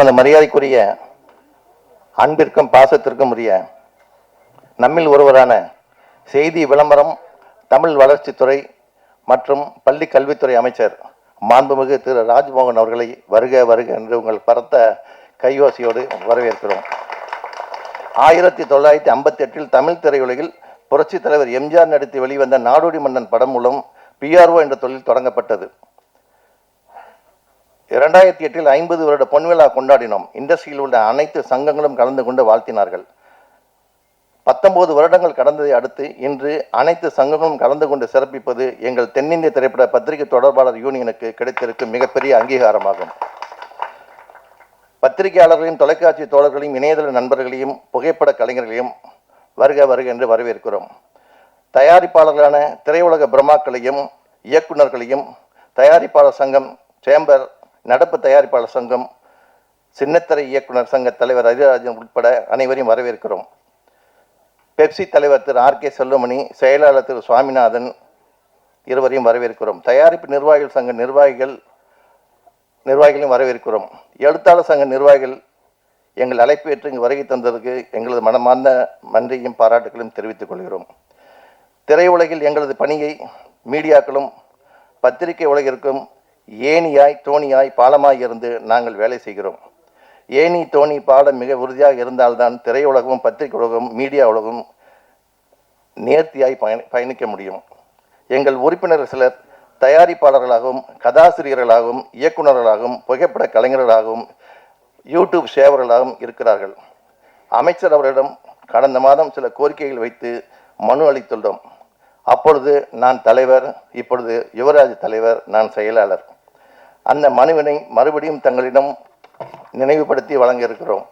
நமது மரியாதைக்குரிய அன்பிற்கும் பாசத்திற்கும் உரிய நம்மில் ஒருவரான செய்தி விளம்பரம், தமிழ் வளர்ச்சித்துறை மற்றும் பள்ளி கல்வித்துறை அமைச்சர் மாண்புமிகு திரு ராஜ்மோகன் அவர்களை வருக வருக என்று உங்கள் பரத்த கையோசையோடு வரவேற்கிறோம். 1958 தமிழ் திரையுலகில் புரட்சித் தலைவர் எம்ஜிஆர் நடித்து வெளிவந்த நாடோடி மன்னன் படம் மூலம் PRO என்ற தொழில் தொடங்கப்பட்டது. 2008 50 வருட பொன்விழா கொண்டாடினோம். இண்டஸ்ட்ரியில் உள்ள அனைத்து சங்கங்களும் கலந்து கொண்டு வாழ்த்தினார்கள். 19 வருடங்கள் கடந்ததை அடுத்து இன்று அனைத்து சங்கங்களும் கலந்து கொண்டு சிறப்பிப்பது எங்கள் தென்னிந்திய திரைப்பட பத்திரிகை தொடர்பாளர் யூனியனுக்கு கிடைத்திருக்கும் மிகப்பெரிய அங்கீகாரமாகும். பத்திரிகையாளர்களையும் தொலைக்காட்சி தோழர்களையும் இணையதள நண்பர்களையும் புகைப்பட கலைஞர்களையும் வருக வருக என்று வரவேற்கிறோம். தயாரிப்பாளர்களான திரையுலக பிரம்மாக்களையும் இயக்குநர்களையும் தயாரிப்பாளர் சங்கம், சேம்பர், நடப்பு தயாரிப்பாளர் சங்கம், சின்னத்திரை இயக்குனர் சங்க தலைவர் ஹரிராஜன் உட்பட அனைவரையும் வரவேற்கிறோம். பெப்சி தலைவர் திரு RK செல்வமணி, செயலாளர் திரு சுவாமிநாதன் இருவரையும் வரவேற்கிறோம். தயாரிப்பு நிர்வாகிகள் சங்க நிர்வாகிகளையும் வரவேற்கிறோம். எழுத்தாளர் சங்க நிர்வாகிகள் எங்கள் அழைப்பு ஏற்று இங்கு வருகை தந்ததற்கு எங்களது மனமார்ந்த நன்றியும் பாராட்டுகளையும் தெரிவித்துக் கொள்கிறோம். திரையுலகில் எங்களது பணியை மீடியாக்களும் பத்திரிகை உலகிற்கும் ஏணியாய் தோணியாய் பாலமாய் இருந்து நாங்கள் வேலை செய்கிறோம். ஏணி தோணி பாலம் மிக உறுதியாக இருந்தால்தான் திரையுலகமும் பத்திரிகை உலகமும் மீடியா உலகம் நேர்த்தியாய் பயணிக்க முடியும். எங்கள் உறுப்பினர்கள் சிலர் தயாரிப்பாளர்களாகவும் கதாசிரியர்களாகவும் இயக்குநர்களாகவும் புகைப்பட கலைஞர்களாகவும் யூடியூப் சேவர்களாகவும் இருக்கிறார்கள். அமைச்சர் அவரிடம் கடந்த மாதம் சில கோரிக்கைகள் வைத்து மனு அளித்துள்ளோம். அப்பொழுது நான் தலைவர், இப்பொழுது யுவராஜ் தலைவர், நான் செயலாளர். அந்த மனுவினை மறுபடியும் தங்களிடம் நினைவுபடுத்தி வழங்க இருக்கிறோம்.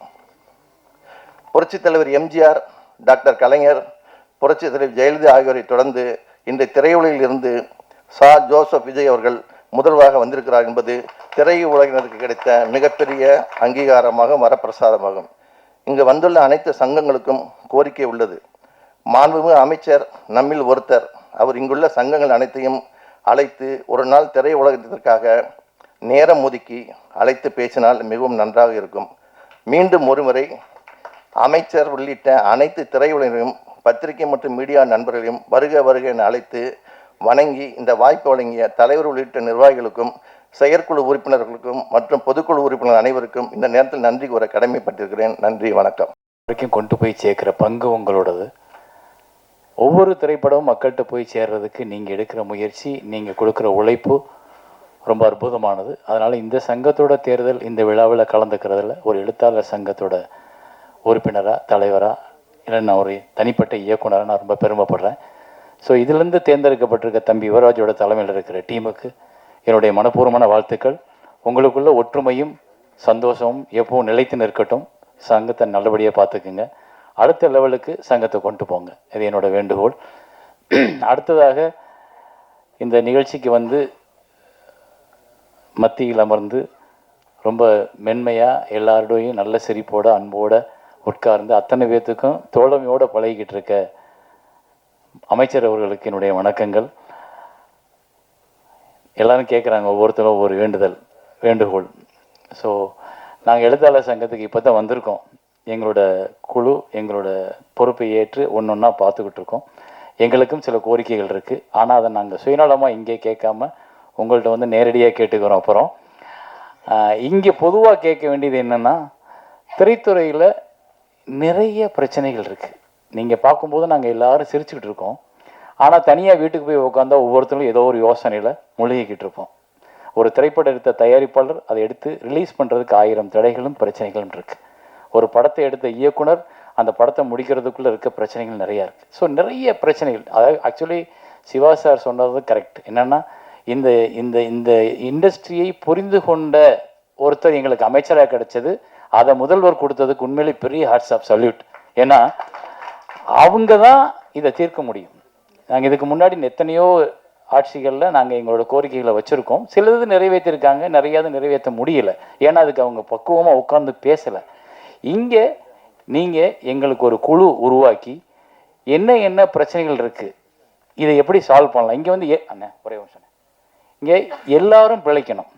புரட்சித் தலைவர் எம்ஜிஆர், டாக்டர் கலைஞர், புரட்சித் தலைவர் ஜெயலலிதா ஆகியோரை தொடர்ந்து இன்று திரையுலகில் இருந்து ஜோசப் விஜய் அவர்கள் முதல்வராக வந்திருக்கிறார் என்பது திரையுலகினருக்கு கிடைத்த மிகப்பெரிய அங்கீகாரமாகும், வரப்பிரசாதமாகும். இங்கு வந்துள்ள அனைத்து சங்கங்களுக்கும் கோரிக்கை உள்ளது. மாண்புமிகு அமைச்சர் நம்மில் ஒருத்தர். அவர் இங்குள்ள சங்கங்கள் அனைத்தையும் அழைத்து ஒரு நாள் திரையுலகத்திற்காக நேரம் ஒதுக்கி அழைத்து பேசினால் மிகவும் நன்றாக இருக்கும். மீண்டும் ஒருமுறை அமைச்சர் உள்ளிட்ட அனைத்து திரையுலகினரையும் பத்திரிகை மற்றும் மீடியா நண்பர்களையும் வருக வருக என அழைத்து வணங்கி இந்த வாய்ப்பு வழங்கிய தலைவர் உள்ளிட்ட நிர்வாகிகளுக்கும் செயற்குழு உறுப்பினர்களுக்கும் மற்றும் பொதுக்குழு உறுப்பினர் அனைவருக்கும் இந்த நேரத்தில் நன்றி கூற கடமைப்பட்டிருக்கிறேன். நன்றி, வணக்கம். வரைக்கும் கொண்டு போய் சேர்க்கிற பங்கு உங்களோடது. ஒவ்வொரு திரைப்படமும் மக்கள்கிட்ட போய் சேர்றதுக்கு நீங்கள் எடுக்கிற முயற்சி, நீங்கள் கொடுக்குற உழைப்பு ரொம்ப அற்புதமானது. அதனால் இந்த சங்கத்தோட தேர்தல், இந்த விழாவில் கலந்துக்கிறதுல ஒரு எழுத்தாளர் சங்கத்தோட உறுப்பினராக, தலைவராக, இல்லை நான் ஒரு தனிப்பட்ட இயக்குனராக நான் ரொம்ப பெருமைப்படுறேன். ஸோ இதிலிருந்து தேர்ந்தெடுக்கப்பட்டிருக்க தம்பி யுவராஜோட தலைமையில் இருக்கிற டீமுக்கு என்னுடைய மனப்பூர்வமான வாழ்த்துக்கள். உங்களுக்குள்ள ஒற்றுமையும் சந்தோஷமும் எப்பவும் நிலைத்து நிற்கட்டும். சங்கத்தை நல்லபடியாக பார்த்துக்குங்க. அடுத்த லெவலுக்கு சங்கத்தை கொண்டு போங்க. இது என்னோட வேண்டுகோள். அடுத்ததாக இந்த நிகழ்ச்சிக்கு வந்து மத்தியில் அமர்ந்து ரொம்ப மென்மையாக எல்லாரோடையும் நல்ல சிரிப்போட அன்போடு உட்கார்ந்து அத்தனை பேர்த்துக்கும் தோழமையோடு பழகிக்கிட்டு இருக்க அமைச்சர் அவர்களுக்கு என்னுடைய வணக்கங்கள். எல்லாரும் கேட்குறாங்க, ஒவ்வொருத்தரும் ஒவ்வொரு வேண்டுகோள். ஸோ நாங்கள் எழுத்தாளர் சங்கத்துக்கு இப்போ தான் வந்திருக்கோம். எங்களோட குழு எங்களோட பொறுப்பை ஏற்று ஒன்று ஒன்றா பார்த்துக்கிட்டு இருக்கோம். எங்களுக்கும் சில கோரிக்கைகள் இருக்குது. ஆனால் அதை நாங்கள் சுயநலமாக இங்கே கேட்காம உங்கள்கிட்ட வந்து நேரடியாக கேட்டுக்கிறோம். அப்புறம் இங்கே பொதுவாக கேட்க வேண்டியது என்னென்னா, திரைத்துறையில் நிறைய பிரச்சனைகள் இருக்குது. நீங்கள் பார்க்கும்போது நாங்கள் எல்லோரும் சிரிச்சுக்கிட்டு இருக்கோம். ஆனால் தனியாக வீட்டுக்கு போய் உட்காந்தா ஒவ்வொருத்தரும் ஏதோ ஒரு யோசனையில் மூழ்கிக்கிட்டு இருப்போம். ஒரு திரைப்படம் எடுத்த தயாரிப்பாளர் அதை எடுத்து ரிலீஸ் பண்ணுறதுக்கு 1000 தடைகளும் பிரச்சனைகளும் இருக்குது. ஒரு படத்தை எடுத்த இயக்குனர் அந்த படத்தை முடிக்கிறதுக்குள்ளே இருக்க பிரச்சனைகள் நிறையா இருக்குது. ஸோ நிறைய பிரச்சனைகள். அதாவது ஆக்சுவலி சிவா சார் சொன்னது கரெக்ட். என்னென்னா, இந்த இந்த இந்த இண்டஸ்ட்ரியை புரிந்து கொண்ட ஒருத்தர் எங்களுக்கு அமைச்சராக கிடைச்சது. அதை முதல்வர் கொடுத்ததுக்கு உண்மையிலே பெரிய ஹாட்ஸ் ஆஃப் சல்யூட். ஏன்னா அவங்க தான் இதை தீர்க்க முடியும். நாங்கள் இதுக்கு முன்னாடி எத்தனையோ ஆட்சிகளில் நாங்கள் எங்களோட கோரிக்கைகளை வச்சுருக்கோம். சிலது நிறைவேற்றிருக்காங்க, நிறையாவது நிறைவேற்ற முடியலை. ஏன்னா அதுக்கு அவங்க பக்குவமாக உட்கார்ந்து பேசலை. இங்கே நீங்கள் எங்களுக்கு ஒரு குழு உருவாக்கி என்ன பிரச்சனைகள் இருக்குது, இதை எப்படி சால்வ் பண்ணலாம். இங்கே வந்து அண்ணே ஒரே நிமிஷம், இங்கே எல்லாரும் பிழைக்கணும்.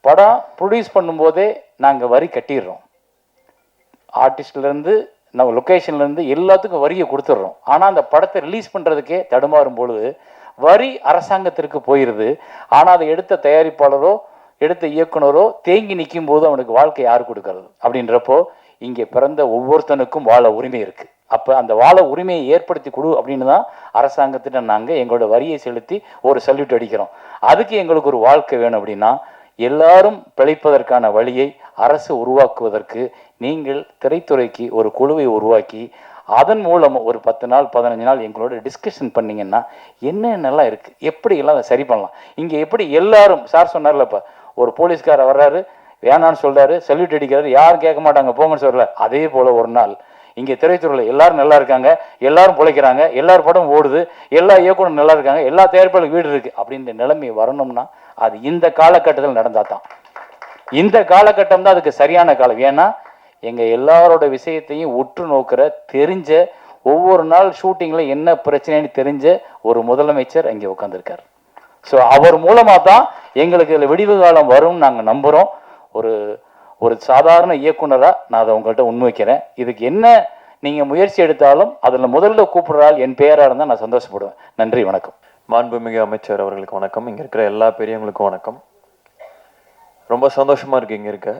படம் ப்ரொடியூஸ் பண்ணும்போதே நாங்கள் வரி கட்டிடுறோம். ஆர்டிஸ்ட்லேருந்து நம்ம லொக்கேஷன்லேருந்து எல்லாத்துக்கும் வரியை கொடுத்துட்றோம். ஆனால் அந்த படத்தை ரிலீஸ் பண்ணுறதுக்கே தடுமாறும் பொழுது வரி அரசாங்கத்திற்கு போயிடுது. ஆனால் அதை எடுத்த தயாரிப்பாளரோ எடுத்த இயக்குனரோ தேங்கி நிற்கும் போது அவனுக்கு வாழ்க்கை யார் கொடுக்கறது? அப்படின்றப்போ இங்கே பிறந்த ஒவ்வொருத்தனுக்கும் வாழ உரிமை இருக்குது. அப்போ அந்த வாழ உரிமையை ஏற்படுத்தி கொடு அப்படின்னு தான் அரசாங்கத்திட்ட நாங்கள் எங்களோட வரியை செலுத்தி ஒரு சல்யூட் அடிக்கிறோம். அதுக்கு எங்களுக்கு ஒரு வாழ்க்கை வேணும் அப்படின்னா எல்லாரும் பிழைப்பதற்கான வழியை அரசு உருவாக்குவதற்கு நீங்கள் திரைத்துறைக்கு ஒரு குழுவை உருவாக்கி அதன் மூலம் ஒரு 10 நாள் 15 நாள் எங்களோட டிஸ்கஷன் பண்ணிங்கன்னா என்னென்னலாம் இருக்குது, எப்படியெல்லாம் அதை சரி பண்ணலாம். இங்கே எப்படி எல்லாரும் சார் சொன்னார்லப்பா, ஒரு போலீஸ்காரர் வர்றாரு, வேணான்னு சொல்கிறாரு, சல்யூட் அடிக்கிறாரு, யாரும் கேட்க மாட்டாங்க போங்கன்னு சொல்லல. அதே போல் ஒரு நாள் இங்கே திரைத்துறையில் எல்லாரும் நல்லா இருக்காங்க, எல்லாரும் பிழைக்கிறாங்க, எல்லார் படம் ஓடுது, எல்லா இயக்குனரும் நல்லா இருக்காங்க, எல்லா தயாரிப்பாளர்களும் வீடு இருக்குது அப்படின்ற நிலைமை வரணும்னா அது இந்த காலகட்டத்தில் நடந்தால் தான். இந்த காலகட்டம் தான் அதுக்கு சரியான காலம். ஏன்னா எங்கள் எல்லாரோட விஷயத்தையும் உற்று நோக்கிற தெரிஞ்ச ஒவ்வொரு நாள் ஷூட்டிங்கில் என்ன பிரச்சனைன்னு தெரிஞ்ச ஒரு முதலமைச்சர் அங்கே உட்காந்துருக்கார். ஸோ அவர் மூலமாக தான் எங்களுக்கு இதில் விடிவு காலம் வரும்னு நாங்கள் நம்புகிறோம். ஒரு சாதாரண இயக்குனராக நான் அதை உங்கள்கிட்ட முன்வைக்கிறேன். இதுக்கு என்ன நீங்கள் முயற்சி எடுத்தாலும் அதில் முதல்ல கூப்பிடுறாள் என் பெயராக இருந்தால் நான் சந்தோஷப்படுவேன். நன்றி, வணக்கம். மாண்புமிகு அமைச்சர் அவர்களுக்கு வணக்கம். இங்கே இருக்கிற எல்லா பெரியவங்களுக்கும் வணக்கம். ரொம்ப சந்தோஷமாக இருக்குது இங்கே இருக்க.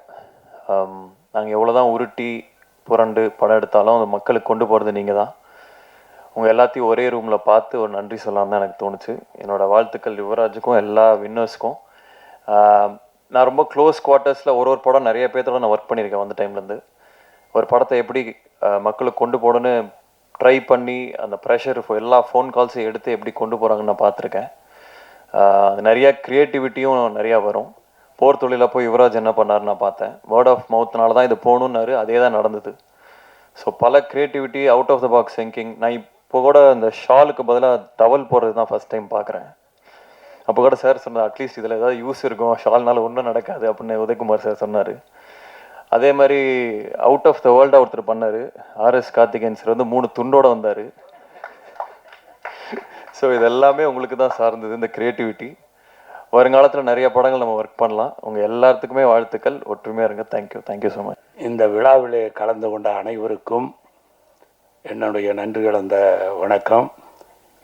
நாங்கள் எவ்வளோ தான் உருட்டி புரண்டு படம் எடுத்தாலும் அந்த மக்களுக்கு கொண்டு போகிறது நீங்கள் தான். உங்கள் எல்லாத்தையும் ஒரே ரூமில் பார்த்து ஒரு நன்றி சொல்லலாம் தான் எனக்கு தோணுச்சு. என்னோடய வாழ்த்துக்கள் யுவராஜுக்கும் எல்லா வின்னர்ஸ்க்கும். நான் ரொம்ப க்ளோஸ் குவார்ட்டர்ஸில் ஒரு படம் நிறைய பேர்த்தோட நான் ஒர்க் பண்ணியிருக்கேன். வந்த டைம்லேருந்து ஒரு படத்தை எப்படி மக்களுக்கு கொண்டு போகணுன்னு ட்ரை பண்ணி அந்த ப்ரெஷர் எல்லா ஃபோன் கால்ஸையும் எடுத்து எப்படி கொண்டு போகிறாங்கன்னு நான் பார்த்துருக்கேன். அது நிறையா க்ரியேட்டிவிட்டியும் நிறையா வரும். போர் தொழிலில் போய் யுவராஜ் என்ன பண்ணார் நான் பார்த்தேன். வேர்ட் ஆஃப் மவுத்னால தான் இது போகணுன்னாரு, அதே தான் நடந்தது. ஸோ பல creativity, out of the box thinking. நான் இப்போ கூட இந்த ஷாலுக்கு பதிலாக டவல் போடுறது தான் ஃபஸ்ட் டைம் பார்க்குறேன். அப்போ கூட சார் சொன்னார், அட்லீஸ்ட் இதில் ஏதாவது யூஸ் இருக்கும், ஷால்னால ஒன்றும் நடக்காது அப்படின்னு உதயகுமார் சார் சொன்னார். அதே மாதிரி அவுட் ஆஃப் த வேர்ல்டாக ஒருத்தர் பண்ணார். RS கார்த்திகேயன் சார் வந்து 3 துண்டோடு வந்தார். ஸோ இது எல்லாமே உங்களுக்கு தான் சார்ந்தது இந்த க்ரியேட்டிவிட்டி. வருங்காலத்தில் நிறைய படங்கள் நம்ம ஒர்க் பண்ணலாம். உங்கள் எல்லாத்துக்குமே வாழ்த்துக்கள். ஒற்றுமையாக இருங்க. Thank you so much. இந்த விழாவிலே கலந்து கொண்ட அனைவருக்கும் என்னுடைய நன்றி கலந்த வணக்கம்.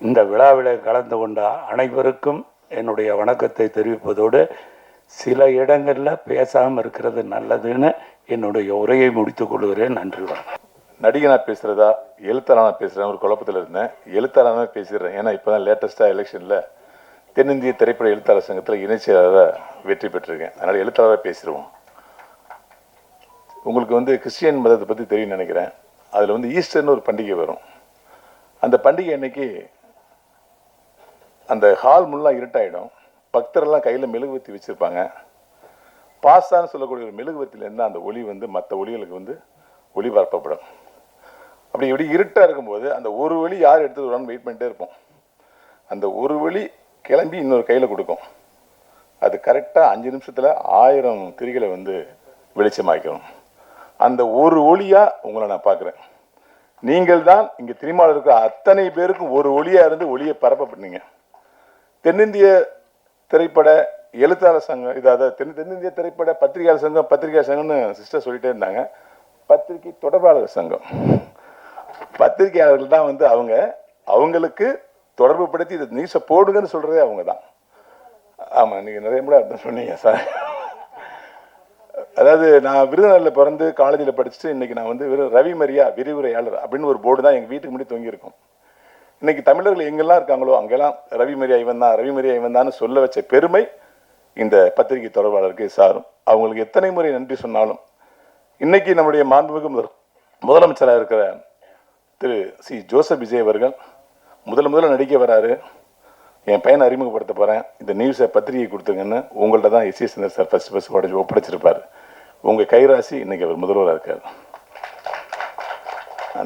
இந்த விழாவிலே கலந்து கொண்ட அனைவருக்கும் என்னுடைய வணக்கத்தை தெரிவிப்பதோடு சில இடங்களில் பேசாமல் இருக்கிறது நல்லதுன்னு என்னுடைய உரையை முடித்துக் கொள்கிறேன். நன்றி, வணக்கம். நடிகனாக பேசுகிறதா எழுத்தாளனாக பேசுகிறேன் ஒரு குழப்பத்தில் இருந்தேன். எழுத்தாளனாக பேசிடுறேன். ஏன்னா இப்போ தான் லேட்டஸ்ட்டாக எலெக்ஷனில் தென்னிந்திய திரைப்பட எழுத்தாளர் சங்கத்தில் இணைச்செயலாளராக வெற்றி பெற்றிருக்கேன். அதனால் எழுத்தாளராக பேசிடுவோம். உங்களுக்கு வந்து கிறிஸ்டியன் மதத்தை பற்றி தெரியும் நினைக்கிறேன். அதில் வந்து ஈஸ்டர்னு ஒரு பண்டிகை வரும். அந்த பண்டிகை அன்னைக்கு அந்த ஹால் முல்லாம் இருட்டாயிடும். பக்தரெல்லாம் கையில் மெழுகுவர்த்தி வச்சுருப்பாங்க. பாஸ்தான்னு சொல்லக்கூடிய ஒரு மெழுகுவர்த்தியிலேருந்து அந்த ஒளி வந்து மற்ற ஒளிகளுக்கு வந்து ஒளிபரப்பப்படும். அப்படி இப்படி இருட்டாக இருக்கும்போது அந்த ஒரு வழி யார் எடுத்துட்டு வரான்னு வெயிட் பண்ணிட்டே இருப்போம். அந்த ஒரு வழி கிளம்பி இன்னொரு கையில் கொடுக்கும். அது கரெக்டாக 5 நிமிஷத்தில் 1000 திரிகளை வந்து வெளிச்சமாக்கணும். அந்த ஒரு ஒளியாக உங்களை நான் பார்க்குறேன். நீங்கள் தான் இங்கே திருமாவில் இருக்கிற அத்தனை பேருக்கும் ஒரு ஒளியாக இருந்து ஒளியை பரப்பப்பட்டீங்க. தென்னிந்திய திரைப்பட எழுத்தாளர் சங்கம், இதாவது தென்னிந்திய திரைப்பட பத்திரிகையாளர் சங்கம்னு சிஸ்டர் சொல்லிட்டே இருந்தாங்க. பத்திரிகை தொடர்பாளர் சங்கம், பத்திரிகையாளர்கள் தான் வந்து அவங்களுக்கு தொடர்பு படுத்தி இதை நியூஸை போடுங்கன்னு சொல்கிறதே அவங்க தான். ஆமாம், நீங்கள் நிறைய முறை அர்த்தம் சொன்னீங்க சார். அதாவது நான் விருதுநகரில் பிறந்து காலேஜில் படிச்சுட்டு இன்றைக்கி நான் வந்து ரவி மரியா விரிவுரையாளர் அப்படின்னு ஒரு போர்டு தான் எங்கள் வீட்டுக்கு முன்னாடி தொங்கியிருக்கும். இன்றைக்கி தமிழர்கள் எங்கெல்லாம் இருக்காங்களோ அங்கெல்லாம் ரவி மரியா இவன் தான் சொல்ல வச்ச பெருமை இந்த பத்திரிகை தொடர்பாளருக்கு சாரும். அவங்களுக்கு எத்தனை முறை நன்றி சொன்னாலும் இன்னைக்கு நம்முடைய மாண்புமிகு முதலமைச்சராக இருக்கிற திரு சி ஜோசப் விஜய் அவர்கள் முதல்ல நடிக்க வராரு. என் பையனை அறிமுகப்படுத்த போகிறேன், இந்த நியூஸை பத்திரிகை கொடுத்துங்கன்னு உங்கள்கிட்ட தான் எஸ் சுந்தர் சார் ஃபஸ்ட் ஒப்படைச்சிருப்பார். உங்கள் கைராசி இன்னைக்கு அவர் முதல்வராக இருக்கார்.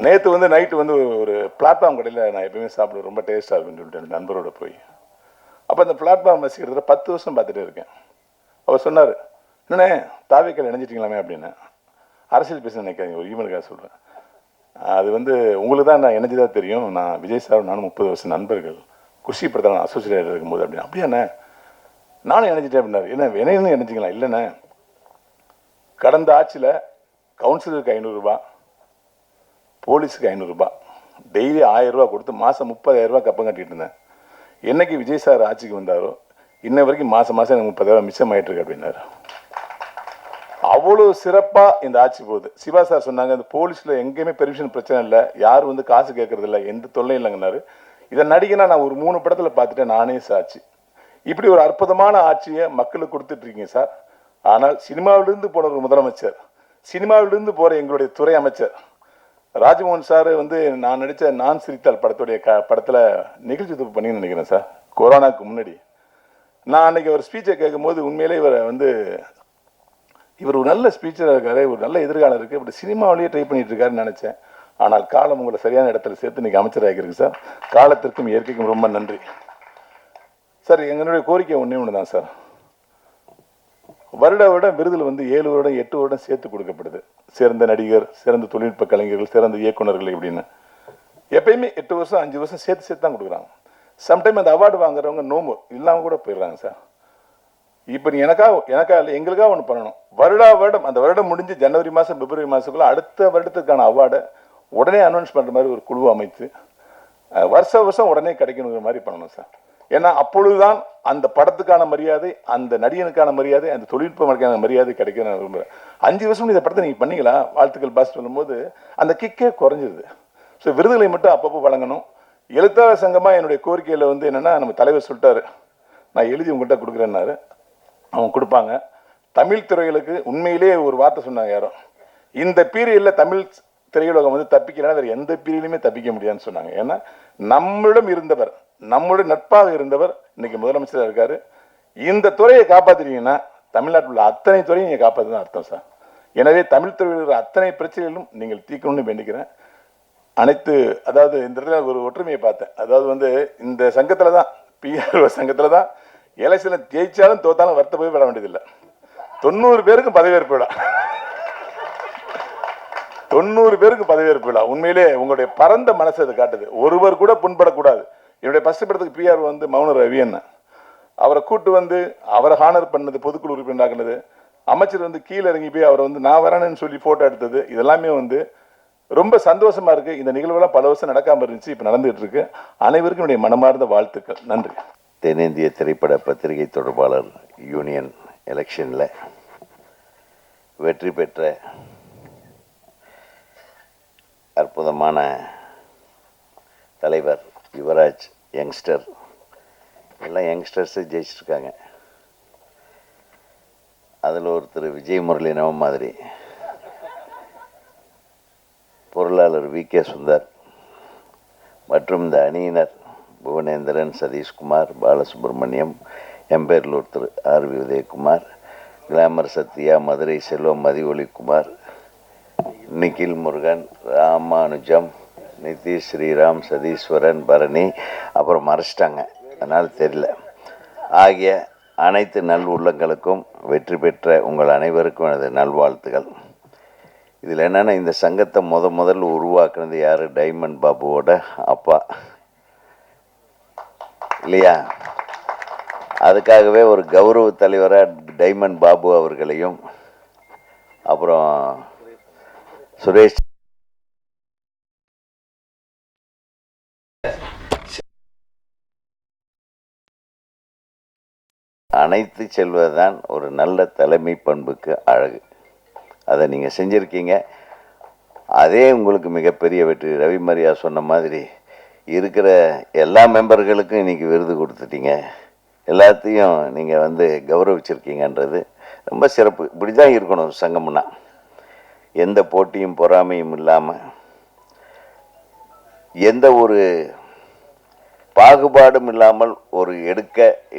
நேற்று வந்து நைட்டு வந்து ஒரு பிளாட்ஃபார்ம் கடையில் நான் எப்பயுமே சாப்பிடுவேன், ரொம்ப டேஸ்ட்டாக இருக்குன்னு சொல்லிட்டு நண்பரோட போய். அப்போ அந்த பிளாட்ஃபார்ம் வசிக்கிறதுல 10 வருஷம் பார்த்துட்டே இருக்கேன். அவர் சொன்னார், என்னண்ணே தாவேக்கால் இணைஞ்சிட்டிங்களாமே அப்படின்னு. அரசியல் பேச நினைக்காதீங்க, ஒரு ஈமெயிலுக்காக சொல்கிறேன். அது வந்து உங்களுக்கு தான் நான் இணைஞ்சதாக தெரியும். நான் விஜய் சார் நானும் 30 வருஷம் நண்பர்கள். குஷி படத்தில் நான் அசோசியேட் இருக்கும்போது அப்படின்னு. அப்படியாண்ணே நானும் இணைஞ்சிட்டேன் அப்படின்னாரு. என்ன என்னன்னு இணைச்சிங்களா? இல்லைண்ணே, கடந்த ஆட்சியில் கவுன்சிலருக்கு 500 ரூபாய், போலீஸுக்கு 500 ரூபாய், டெய்லி 1000 ரூபா கொடுத்து மாதம் 30,000 ரூபா கப்பம் கட்டிட்டு இருந்தேன். என்னைக்கு விஜய் சார் ஆட்சிக்கு வந்தாரோ இன்ன வரைக்கும் மாதம் எனக்கு 30,000 மிச்சம் ஆகிட்டு இருக்கு அப்படின்னாரு. அவ்வளோ சிறப்பாக இந்த ஆட்சி போகுது. சிவா சார் சொன்னாங்க, இந்த போலீஸில் எங்கேயுமே பெர்மிஷன் பிரச்சனை இல்லை, யாரும் வந்து காசு கேட்கறது இல்லை, எந்த தொல்லையும் இல்லைங்கன்னாரு. இதை நடிகனா நான் ஒரு 3 படத்தில் பார்த்துட்டேன், நானே சாட்சி. இப்படி ஒரு அற்புதமான ஆட்சியை மக்களுக்கு கொடுத்துட்டு இருக்கீங்க சார். ஆனால் சினிமாவிலிருந்து போன ஒரு முதலமைச்சர், சினிமாவிலிருந்து போகிற எங்களுடைய துறை அமைச்சர் ராஜ்மோகன் சார் வந்து நான் நடித்த நான் சிரித்தால் படத்துடைய படத்தில் நிகழ்ச்சி தொகுப்பு பண்ணி நினைக்கிறேன் சார். கொரோனாவுக்கு முன்னாடி நான் அன்னைக்கு ஒரு ஸ்பீச்சை கேட்கும்போது உண்மையிலே இவரை வந்து இவர் ஒரு நல்ல ஸ்பீச்சராக இருக்காரு, ஒரு நல்ல எதிர்காலம் இருக்குது, இப்படி சினிமாவிலேயே ட்ரை பண்ணிட்டு இருக்காருன்னு நினச்சேன். ஆனால் காலம் உங்களை சரியான இடத்துல சேர்த்து இன்றைக்கி அமைச்சராகிருக்கு சார். காலத்திற்கும் இயற்கைக்கும் ரொம்ப நன்றி சார். எங்களுடைய கோரிக்கை ஒன்று தான் சார். வருடம் விருதில் வந்து 7 வருடம் 8 வருடம் சேர்த்து கொடுக்கப்படுது. சிறந்த நடிகர், சிறந்த தொழில்நுட்ப கலைஞர்கள், சிறந்த இயக்குநர்கள் இப்படின்னு எப்பயுமே 8 வருஷம் 5 வருஷம் சேர்த்து தான் கொடுக்குறாங்க. சம்டைம் அந்த அவார்டு வாங்குறவங்க நோம்பு இல்லாமல் கூட போயிடுறாங்க சார். இப்போ நீ எனக்கா இல்லை, எங்களுக்காக ஒன்று பண்ணணும். வருடம் அந்த வருடம் முடிஞ்சு ஜனவரி மாதம் பிப்ரவரி மாதத்துக்குள்ள அடுத்த வருடத்துக்கான அவார்டை உடனே அனௌன்ஸ் பண்ணுற மாதிரி ஒரு குழு அமைத்து வருஷம் உடனே கிடைக்கணுங்கிற மாதிரி பண்ணணும் சார். ஏன்னா அப்பொழுதுதான் அந்த படத்துக்கான மரியாதை, அந்த நடிகனுக்கான மரியாதை, அந்த தொழில்நுட்பமான மரியாதை கிடைக்கும் நான் விரும்புகிறேன். 5 வருஷம் இந்த படத்தை நீங்கள் பண்ணீங்களா, வாழ்த்துக்கள் பாஸ் சொல்லும்போது அந்த கிக்கே குறைஞ்சிருது. ஸோ விருதுகளை மட்டும் அப்பப்போ வழங்கணும். எழுத்தாளர் சங்கமாக என்னுடைய கோரிக்கையில் வந்து என்னென்னா, நம்ம தலைவர் சொல்லிட்டாரு, நான் எழுதி உங்கள்கிட்ட கொடுக்குறேன்னாரு. அவங்க கொடுப்பாங்க. தமிழ் துறைகளுக்கு உண்மையிலேயே ஒரு வார்த்தை சொன்னாங்க யாரோ, இந்த பீரியடில் தமிழ் திரையுலகம் வந்து தப்பிக்கிறேன்னா வேறு எந்த பீரியட்லையுமே தப்பிக்க முடியாதுன்னு சொன்னாங்க. ஏன்னா நம்மளிடம் இருந்தவர், நம்மளுடைய நட்பாக இருந்தவர் இன்னைக்கு முதலமைச்சராக இருக்காரு. இந்த துறையை காப்பாற்றுறீங்கன்னா தமிழ்நாட்டில் உள்ள அத்தனை துறையும் நீங்கள் காப்பாற்றுன்னு அர்த்தம் சார். எனவே தமிழ் துறையில் இருக்கிற அத்தனை பிரச்சனைகளும் நீங்கள் தீர்க்கணும்னு வேண்டிக்கிறேன். அனைத்து அதாவது இந்த இடத்துல ஒரு ஒற்றுமையை பார்த்தேன். அதாவது வந்து இந்த சங்கத்தில் தான், பிஆர்ஓ சங்கத்தில் தான் எலெக்ஷனில் ஜெயிச்சாலும் தோத்தாலும் வருத்தப்பவே விட வேண்டியதில்லை. 90 பேருக்கும் பதவியேற்பு விழா, 90 பேருக்கு பதவியேற்பு விழா. உண்மையிலே உங்களுடைய பரந்த மனசு அதை காட்டுது. ஒருவர் கூட புண்படக்கூடாது. என்னுடைய ஃபர்ஸ்ட் படத்துக்கு பிஆர் வந்து மௌன ரவி என்ன, அவரை கூட்டு வந்து அவரை ஹானர் பண்ணது, பொதுக்குழு உறுப்பினராக்குனது, அமைச்சர் வந்து கீழே இறங்கி போய் அவரை வந்து நான் வரேன்னு சொல்லி ஃபோட்டோ எடுத்தது, இதெல்லாமே வந்து ரொம்ப சந்தோஷமா இருக்கு. இந்த நிகழ்வுலாம் பல வருஷம் நடக்காமல் இருந்துச்சு, இப்போ நடந்துகிட்டு இருக்கு. அனைவருக்கும் என்னுடைய மனமார்ந்த வாழ்த்துக்கள். நன்றி. தென்னிந்திய திரைப்பட பத்திரிகை தொடர்பாளர் யூனியன் எலெக்ஷனில் வெற்றி பெற்ற அற்புதமான தலைவர் யுவராஜ், யங்ஸ்டர், எல்லாம் யங்ஸ்டர்ஸு ஜெயிச்சிருக்காங்க. அதில் ஒருத்தர் விஜய் முரளி நவ மாதிரி, பொருளாளர் வி.கே. சுந்தர் மற்றும் இந்த அணியினர் புவனேந்திரன், சதீஷ்குமார், பாலசுப்ரமணியம், எம்பேர்லூர் திரு ஆர்.வி. உதயகுமார், கிளாமர் சத்யா, மதுரை செல்வம், மதிவொலிக்குமார், நிகில் முருகன், ராமானுஜம், நிதிஷ் ஸ்ரீராம், சதீஸ்வரன், பரணி, அப்புறம் மறைச்சிட்டாங்க அதனால் தெரியல, ஆகிய அனைத்து நல் உள்ளங்களுக்கும் வெற்றி பெற்ற உங்கள் அனைவருக்கும் எனது நல்வாழ்த்துகள். இதில் என்னென்னா, இந்த சங்கத்தை முதல்ல உருவாக்குனது யார்? டைமண்ட் பாபுவோட அப்பா இல்லையா? அதுக்காகவே ஒரு கௌரவ தலைவராக டைமண்ட் பாபு அவர்களையும் அப்புறம் சுரேஷ் அனைத்து செல்வதுதான் ஒரு நல்ல தலைமை பண்புக்கு அழகு. அதை நீங்கள் செஞ்சுருக்கீங்க. அதே உங்களுக்கு மிகப்பெரிய வெற்றி. ரவி மரியா சொன்ன மாதிரி இருக்கிற எல்லா மெம்பர்களுக்கும் இன்றைக்கி விருது கொடுத்துட்டீங்க, எல்லாத்தையும் நீங்கள் வந்து கௌரவிச்சிருக்கீங்கன்றது ரொம்ப சிறப்பு. இப்படி தான் இருக்கணும் சங்கம்னா. எந்த போட்டியும் பொறாமையும் இல்லாமல், எந்த ஒரு பாகுபாடும் இல்லாமல்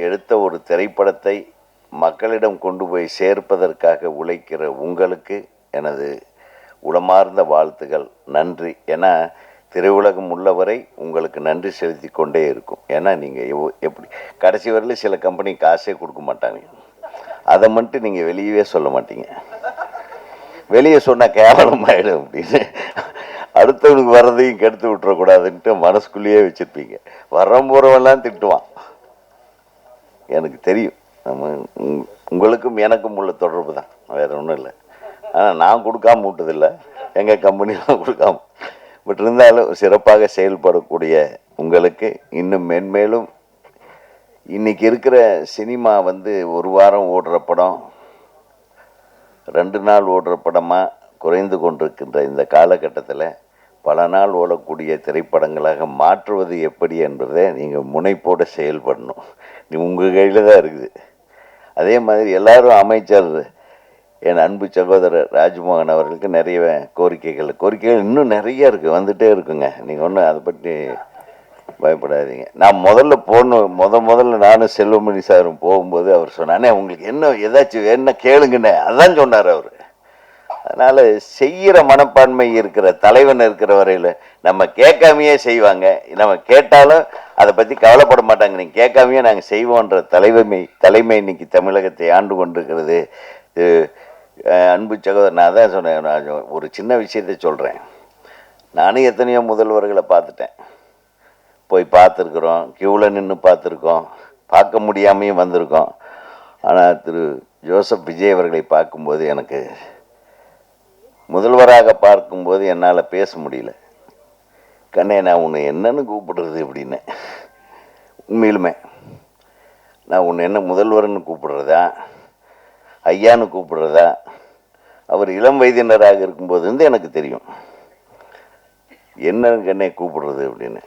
எடுத்த ஒரு திரைப்படத்தை மக்களிடம் கொண்டு போய் சேர்ப்பதற்காக உழைக்கிற உங்களுக்கு எனது உளமார்ந்த வாழ்த்துகள், நன்றி. ஏன்னா திரையுலகம் உள்ளவரை உங்களுக்கு நன்றி செலுத்தி கொண்டே இருக்கும். ஏன்னா நீங்கள் எப்படி கடைசி வரையிலும் சில கம்பெனி காசே கொடுக்க மாட்டாங்க, அதை மட்டும் நீங்கள் வெளியவே சொல்ல மாட்டீங்க. வெளியே சொன்னால் கேவலமாயிடும் அப்படின்னு அடுத்தவனுக்கு வர்றதையும் கெடுத்து விட்டுறக்கூடாதுன்ட்டு மனசுக்குள்ளேயே வச்சுருப்பீங்க. போகிறவெல்லாம் திட்டுவான், எனக்கு தெரியும். நம்ம உங்களுக்கும் எனக்கும் உள்ள தொடர்பு தான், வேறு ஒன்றும் இல்லை. ஆனால் நான் கொடுக்காம விட்டதில்லை, எங்கள் கம்பெனிலாம் கொடுக்காம. பட் இருந்தாலும் சிறப்பாக செயல்படக்கூடிய உங்களுக்கு இன்னும் மென்மேலும் இன்றைக்கி இருக்கிற சினிமா வந்து ஒரு வாரம் ஓடுற படம் 2 நாள் ஓடுற படமாக குறைந்து கொண்டிருக்கின்ற இந்த காலகட்டத்தில் பல நாள் ஓடக்கூடிய திரைப்படங்களாக மாற்றுவது எப்படி என்பதை நீங்கள் முனைப்போடு செயல்படணும். உங்கள் கையில் தான் இருக்குது. அதே மாதிரி எல்லாரும் அமைச்சர் என் அன்பு சகோதரர் ராஜ்மோகன் அவர்களுக்கு நிறைய கோரிக்கைகள் இன்னும் நிறைய இருக்குது, வந்துகிட்டே இருக்குங்க. நீங்கள் ஒன்றும் அதை பற்றி பயப்படாதீங்க. நான் முதல்ல நானும் செல்வமணி சாரும் போகும்போது அவர் சொன்னானே, உங்களுக்கு என்ன ஏதாச்சும் என்ன கேளுங்கண்ணே, அதான் சொன்னார் அவர். அதனால் செய்கிற மனப்பான்மை இருக்கிற தலைவன் இருக்கிற வரையில் நம்ம கேட்காமையே செய்வாங்க. நம்ம கேட்டாலும் அதை பற்றி கவலைப்பட மாட்டாங்க. நீங்கள் கேட்காமையே நாங்கள் செய்வோன்ற தலைமை இன்னைக்கு தமிழகத்தை ஆண்டு கொண்டிருக்கிறது. அன்பு சகோதரர், நான் தான் சொன்னேன். நான் ஒரு சின்ன விஷயத்தை சொல்கிறேன். நானும் எத்தனையோ முதல்வர்களை பார்த்துட்டேன், போய் பார்த்துருக்குறோம், க்யூவில் நின்று பார்த்துருக்கோம், பார்க்க முடியாமையும் வந்திருக்கோம். ஆனால் திரு ஜோசப் விஜய் அவர்களை பார்க்கும்போது, எனக்கு முதல்வராக பார்க்கும்போது என்னால் பேச முடியல. கண்ணே, நான் உன்னை என்னன்னு கூப்பிடுறது அப்படின்னு. உண்மையிலுமே நான் உன்னை என்ன முதல்வர்னு கூப்பிடுறதா, ஐயான்னு கூப்பிடுறதா? அவர் இளம் வயதினராக இருக்கும்போது இருந்து எனக்கு தெரியும் என்ன கண்ணே கூப்பிடுறது அப்படின்னு.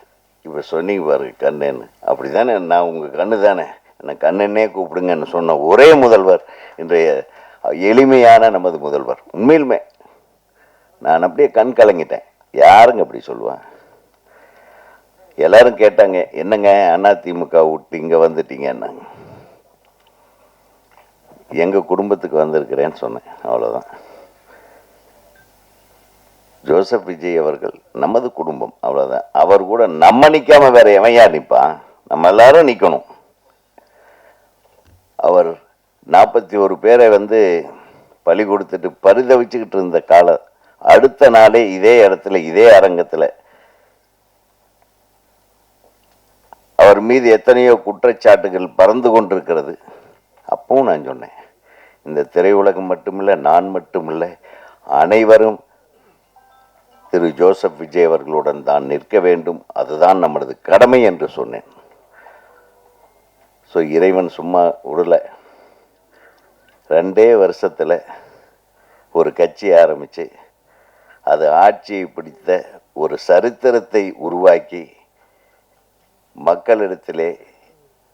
இப்போ சொன்னீங்க பாரு கண்ணேன்னு, அப்படி தானே, நான் உங்கள் கண்ணு தானே, என்னை கண்ணனே கூப்பிடுங்கன்னு சொன்ன ஒரே முதல்வர் இன்றைய எளிமையான நமது முதல்வர். உண்மையிலுமே நான் அப்படியே கண் கலங்கிட்டேன். யாருங்க அப்படி சொல்லுவான்? எல்லாரும் கேட்டாங்க, என்னங்க அதிமுக விட்டு இங்கே வந்துட்டீங்கன்னாங்க. எங்கள் குடும்பத்துக்கு வந்திருக்கிறேன்னு சொன்னேன், அவ்வளோதான். ஜோசப் விஜய் அவர்கள் நமது குடும்பம், அவ்வளோதான். அவர் கூட நம்ம நிற்காம வேற எவன் யார் நிற்பான்? நம்ம எல்லாரும் நிற்கணும். அவர் 41 பேரை பலி கொடுத்துட்டு பரிதவிச்சுக்கிட்டு இருந்த காலம், அடுத்த நாளே இதே இடத்துல இதே அரங்கத்தில் அவர் மீது எத்தனையோ குற்றச்சாட்டுகள் பறந்து கொண்டிருக்கிறது. அப்பவும் நான் சொன்னேன், இந்த திரையுலகம் மட்டுமில்லை, நான் மட்டுமில்லை, அனைவரும் திரு ஜோசப் விஜய் அவர்களுடன் தான் நிற்க வேண்டும், அதுதான் நமது கடமை என்று சொன்னேன். ஸோ இறைவன் சும்மா விடலை. 2 வருஷத்தில் ஒரு கட்சி ஆரம்பித்து அது ஆட்சியை பிடித்த ஒரு சரித்திரத்தை உருவாக்கி மக்களிடத்திலே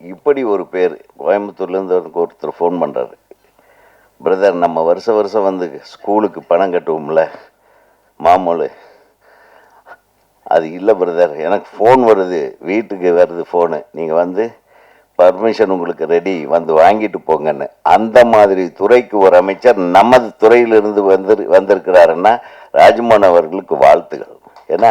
இப்படி ஒரு பேர். கோயம்புத்தூர்லேருந்து ஒருத்தர் ஃபோன் பண்ணுறாரு, பிரதர் நம்ம வருஷம் ஸ்கூலுக்கு பணம் கட்டுவோம்ல மாமூல், அது இல்லை பிரதர், எனக்கு ஃபோன் வருது, வீட்டுக்கு வருது ஃபோனு, நீங்கள் பர்மிஷன் உங்களுக்கு ரெடி, வாங்கிட்டு போங்கன்னு. அந்த மாதிரி துறைக்கு ஒரு அமைச்சர் நமது துறையிலிருந்து வந்திருக்கிறாருன்னா ராஜ்மோகன் அவர்களுக்கு வாழ்த்துகள். ஏன்னா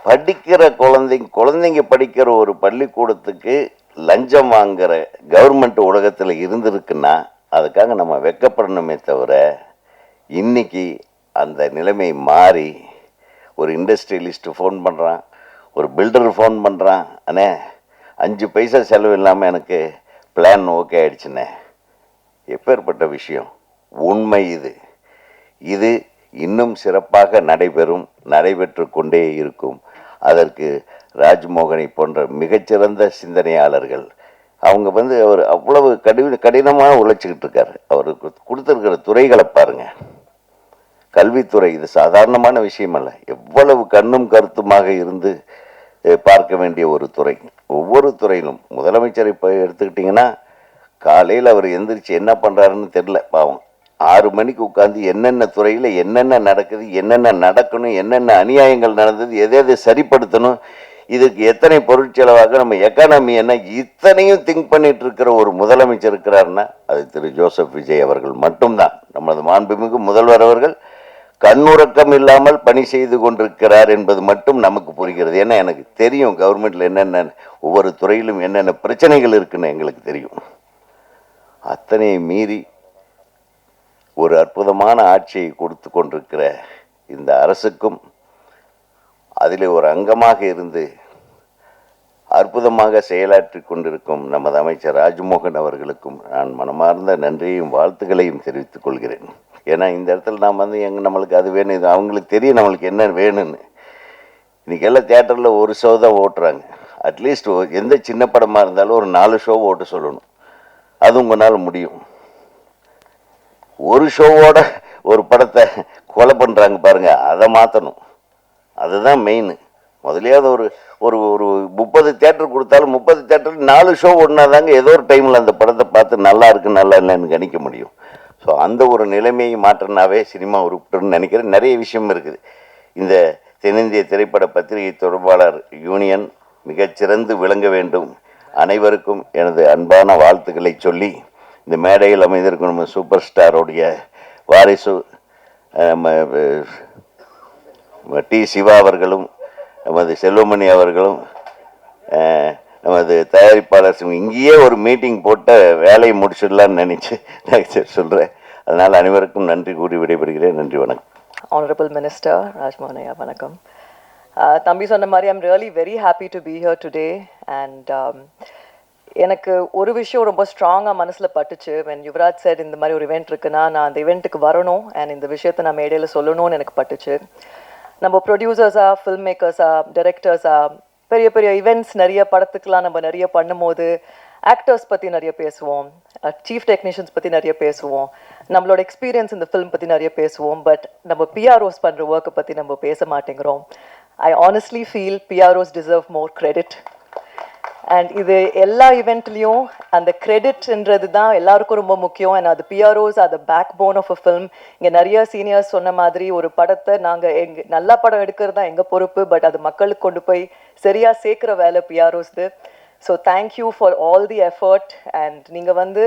படிக்கிற குழந்தைங்க படிக்கிற ஒரு பள்ளிக்கூடத்துக்கு லஞ்சம் வாங்குற கவர்மெண்ட் உலகத்தில் இருந்திருக்குன்னா அதுக்காக நம்ம வெக்கப்படணுமே தவிர, இன்னைக்கு அந்த நிலைமை மாறி ஒரு இண்டஸ்ட்ரியலிஸ்ட்டு ஃபோன் பண்ணுறான், ஒரு பில்டர் ஃபோன் பண்ணுறான், அண்ணே 5 பைசா செலவு இல்லாமல் எனக்கு பிளான் ஓகே ஆயிடுச்சுண்ணே. எப்பேற்பட்ட விஷயம்! உண்மை இது இன்னும் சிறப்பாக நடைபெற்று கொண்டே இருக்கும். அதற்கு ராஜ்மோகனை போன்ற மிகச்சிறந்த சிந்தனையாளர்கள், அவங்க அவர் அவ்வளவு கடினமாக உழைச்சிக்கிட்டு இருக்காரு. அவருக்கு கொடுத்துருக்கிற துறைகளை பாருங்க. கல்வித்துறை இது சாதாரணமான விஷயம் அல்ல. எவ்வளவு கண்ணும் கருத்துமாக இருந்து பார்க்க வேண்டிய ஒரு துறை. ஒவ்வொரு துறையிலும் முதலமைச்சரை இப்போ எடுத்துக்கிட்டிங்கன்னா, காலையில் அவர் எந்திரிச்சு என்ன பண்ணுறாருன்னு தெரில பாவம். 6 மணிக்கு உட்காந்து என்னென்ன துறையில் என்னென்ன நடக்குது, என்னென்ன நடக்கணும், என்னென்ன அநியாயங்கள் நடந்தது, எதை சரிப்படுத்தணும், இதுக்கு எத்தனை பொருட்செலவாக நம்ம எக்கானமி என்ன, இத்தனையும் திங்க் பண்ணிட்டு இருக்கிற ஒரு முதலமைச்சர் இருக்கிறாருன்னா அது திரு ஜோசப் விஜய் அவர்கள் மட்டும்தான். நமது மாண்புமிகு முதல்வர் அவர்கள் கண்ணுறக்கம் இல்லாமல் பணி செய்து கொண்டிருக்கிறார் என்பது மட்டும் நமக்கு புரிகிறது. ஏன்னா எனக்கு தெரியும் கவர்மெண்ட்டில் என்னென்ன ஒவ்வொரு துறையிலும் என்னென்ன பிரச்சனைகள் இருக்குன்னு எங்களுக்கு தெரியும். அத்தனை மீறி ஒரு அற்புதமான ஆட்சியை கொடுத்து கொண்டிருக்கிற இந்த அரசுக்கும் அதில் ஒரு அங்கமாக இருந்து அற்புதமாக செயலாற்றி கொண்டிருக்கும் நமது அமைச்சர் ராஜ்மோகன் அவர்களுக்கும் நான் மனமார்ந்த நன்றியையும் வாழ்த்துக்களையும் தெரிவித்துக் கொள்கிறேன். ஏன்னா இந்த இடத்துல நாம் வந்து நம்மளுக்கு அது வேணும், இது அவங்களுக்கு தெரியும் நம்மளுக்கு என்ன வேணும்னு. இன்றைக்கி எல்லாம் தியேட்டரில் ஒரு ஷோ தான் ஓட்டுறாங்க. அட்லீஸ்ட் எந்த சின்ன படமாக இருந்தாலும் ஒரு 4 ஷோ ஓட்ட சொல்லணும். அது உங்களால் முடியும். ஒரு ஷோவோட ஒரு படத்தை கொலை பண்ணுறாங்க பாருங்கள், அதை மாற்றணும். அதுதான் மெயின். முதலையாவது ஒரு ஒரு ஒரு 30 தியேட்டர் கொடுத்தாலும் 30 தியேட்டருக்கு 4 ஷோ ஓடினா தாங்க ஏதோ ஒரு டைமில் அந்த படத்தை பார்த்து நல்லா இருக்கு நல்லா இல்லைன்னு கணிக்க முடியும். ஸோ அந்த ஒரு நிலைமையை மாற்றினாவே சினிமா உருப்பிட்டுன்னு நினைக்கிறேன். நிறைய விஷயம் இருக்குது. இந்த தென்னிந்திய திரைப்பட பத்திரிகை தொடர்பாளர் யூனியன் மிகச்சிறந்து விளங்க வேண்டும். அனைவருக்கும் எனது அன்பான வாழ்த்துக்களை சொல்லி இந்த மேடையில் அமைந்திருக்கும் நம்ம சூப்பர் ஸ்டாரோடைய வாரிசு டி சிவா அவர்களும் நமது செல்வமணி அவர்களும் நமது தயாரிப்பாளர் இங்கேயே ஒரு மீட்டிங் போட்ட வேலையை முடிச்சிடலான்னு நினச்சி சொல்கிறேன். அதனால் அனைவருக்கும் நன்றி கூறி விடைபெறுகிறேன். நன்றி, வணக்கம். Honorable Minister Rajmohan Ayya, vanakkam. Thambi sonna mari, I'm really very happy to be here today, and எனக்கு ஒரு விஷயம் ரொம்ப ஸ்ட்ராங்காக மனசில் பட்டுச்சு. when யுவராஜ் said இந்த மாதிரி ஒரு இவெண்ட் இருக்குன்னா நான் அந்த இவெண்ட்டுக்கு வரணும் அண்ட் இந்த விஷயத்தை நான் மேடையில் சொல்லணும்னு எனக்கு பட்டுச்சு. நம்ம ப்ரொடியூசர்ஸாக, ஃபில்ம் மேக்கர்ஸாக, டைரக்டர்ஸாக பெரிய பெரிய இவெண்ட்ஸ் நிறைய படத்துக்கெலாம் நம்ம நிறைய பண்ணும்போது ஆக்டர்ஸ் பற்றி நிறைய பேசுவோம், சீஃப் டெக்னீஷியன்ஸ் பற்றி நிறைய பேசுவோம், நம்மளோட எக்ஸ்பீரியன்ஸ் இந்த ஃபில்ம் பற்றி நிறைய பேசுவோம். பட் நம்ம பிஆர்ஓஸ் பண்ணுற ஒர்க்கை பற்றி நம்ம பேச மாட்டேங்கிறோம். I honestly feel PROs deserve more credit. And இது எல்லா இவெண்ட்லேயும் அந்த கிரெடிட்ன்றது தான் எல்லாருக்கும் ரொம்ப முக்கியம். அண்ட் அது பிஆர்ஓஸ் அது backbone of a film. இங்கே நிறைய சீனியர்ஸ் சொன்ன மாதிரி ஒரு படத்தை நாங்கள் நல்ல படம் எடுக்கிறது தான் எங்கள் பொறுப்பு, பட் அது மக்களுக்கு கொண்டு போய் சரியாக சேர்க்குற வேலை பிஆர்ஓஸ்து. So thank you for all the effort. And நீங்கள் வந்து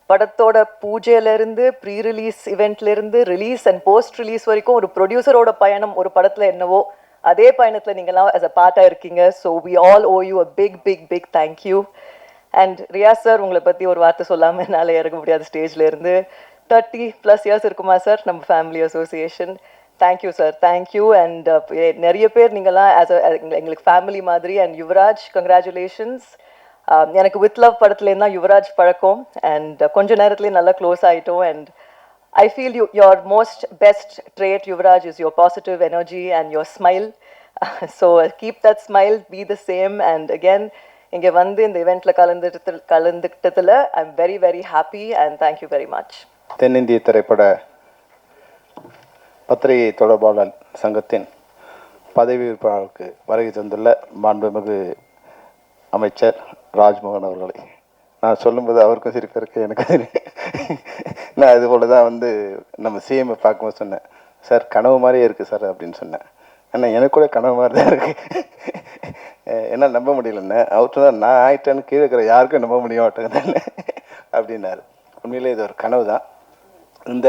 படத்தோட பூஜையிலேருந்து ப்ரீ ரிலீஸ் இவெண்ட்லேருந்து ரிலீஸ் அண்ட் போஸ்ட் ரிலீஸ் வரைக்கும் ஒரு ப்ரொடியூசரோட பயணம் ஒரு படத்தில் என்னவோ அதே பயணத்தில் நீங்கள்லாம் as a பார்ட்டாக இருக்கீங்க. So we all owe you a big big big thank you. And Riyaz sir, உங்களை பற்றி ஒரு வார்த்தை சொல்லாமல் என்னால் இறங்க முடியாத ஸ்டேஜில் இருந்து 30+ இயர்ஸ் இருக்குமா சார் நம்ம family association. Thank you sir, thank you. And நிறைய பேர் நீங்கள்லாம் எங்களுக்கு ஃபேமிலி மாதிரி. And Yuvraj, congratulations. எனக்கு வித் லவ் படத்துலேருந்து தான் யுவராஜ் பழக்கம். அண்ட் கொஞ்ச நேரத்துலேயே நல்லா க்ளோஸ் ஆகிட்டோம். And I feel your most best trait, Yuvraj, is your positive energy and your smile. So keep that smile, be the same. And again, inge vandu இந்த eventல கலந்துக்கிட்டதுல I'm very very happy and thank you very much. தென்னிந்திய திரைப்பட பத்திரிகை தொடர்பாளர் சங்கத்தின் பதவி விழாவுக்கு வருகை தந்துள்ள மாண்புமிகு அமைச்சர் ராஜ்மோகன் அவர்களை நான் சொல்லும்போது அவருக்கும் சிரிப்பு இருக்கு, எனக்கு நான் இது போல தான் வந்து நம்ம சிஎம்ஐ பார்க்கும்போது சொன்னேன், சார் கனவு மாதிரியே இருக்குது சார் அப்படின்னு சொன்னேன். ஆனால் எனக்கு கூட கனவு மாதிரி தான் இருக்குது, என்னால் நம்ப முடியலன்னு. அவர்கிட்ட தான் நான் ஆயிட்டேன்னு கீழே இருக்கிற யாருக்கும் நம்ப முடிய மாட்டேங்குதானே அப்படின்னாரு. உண்மையிலே இது ஒரு கனவு தான். இந்த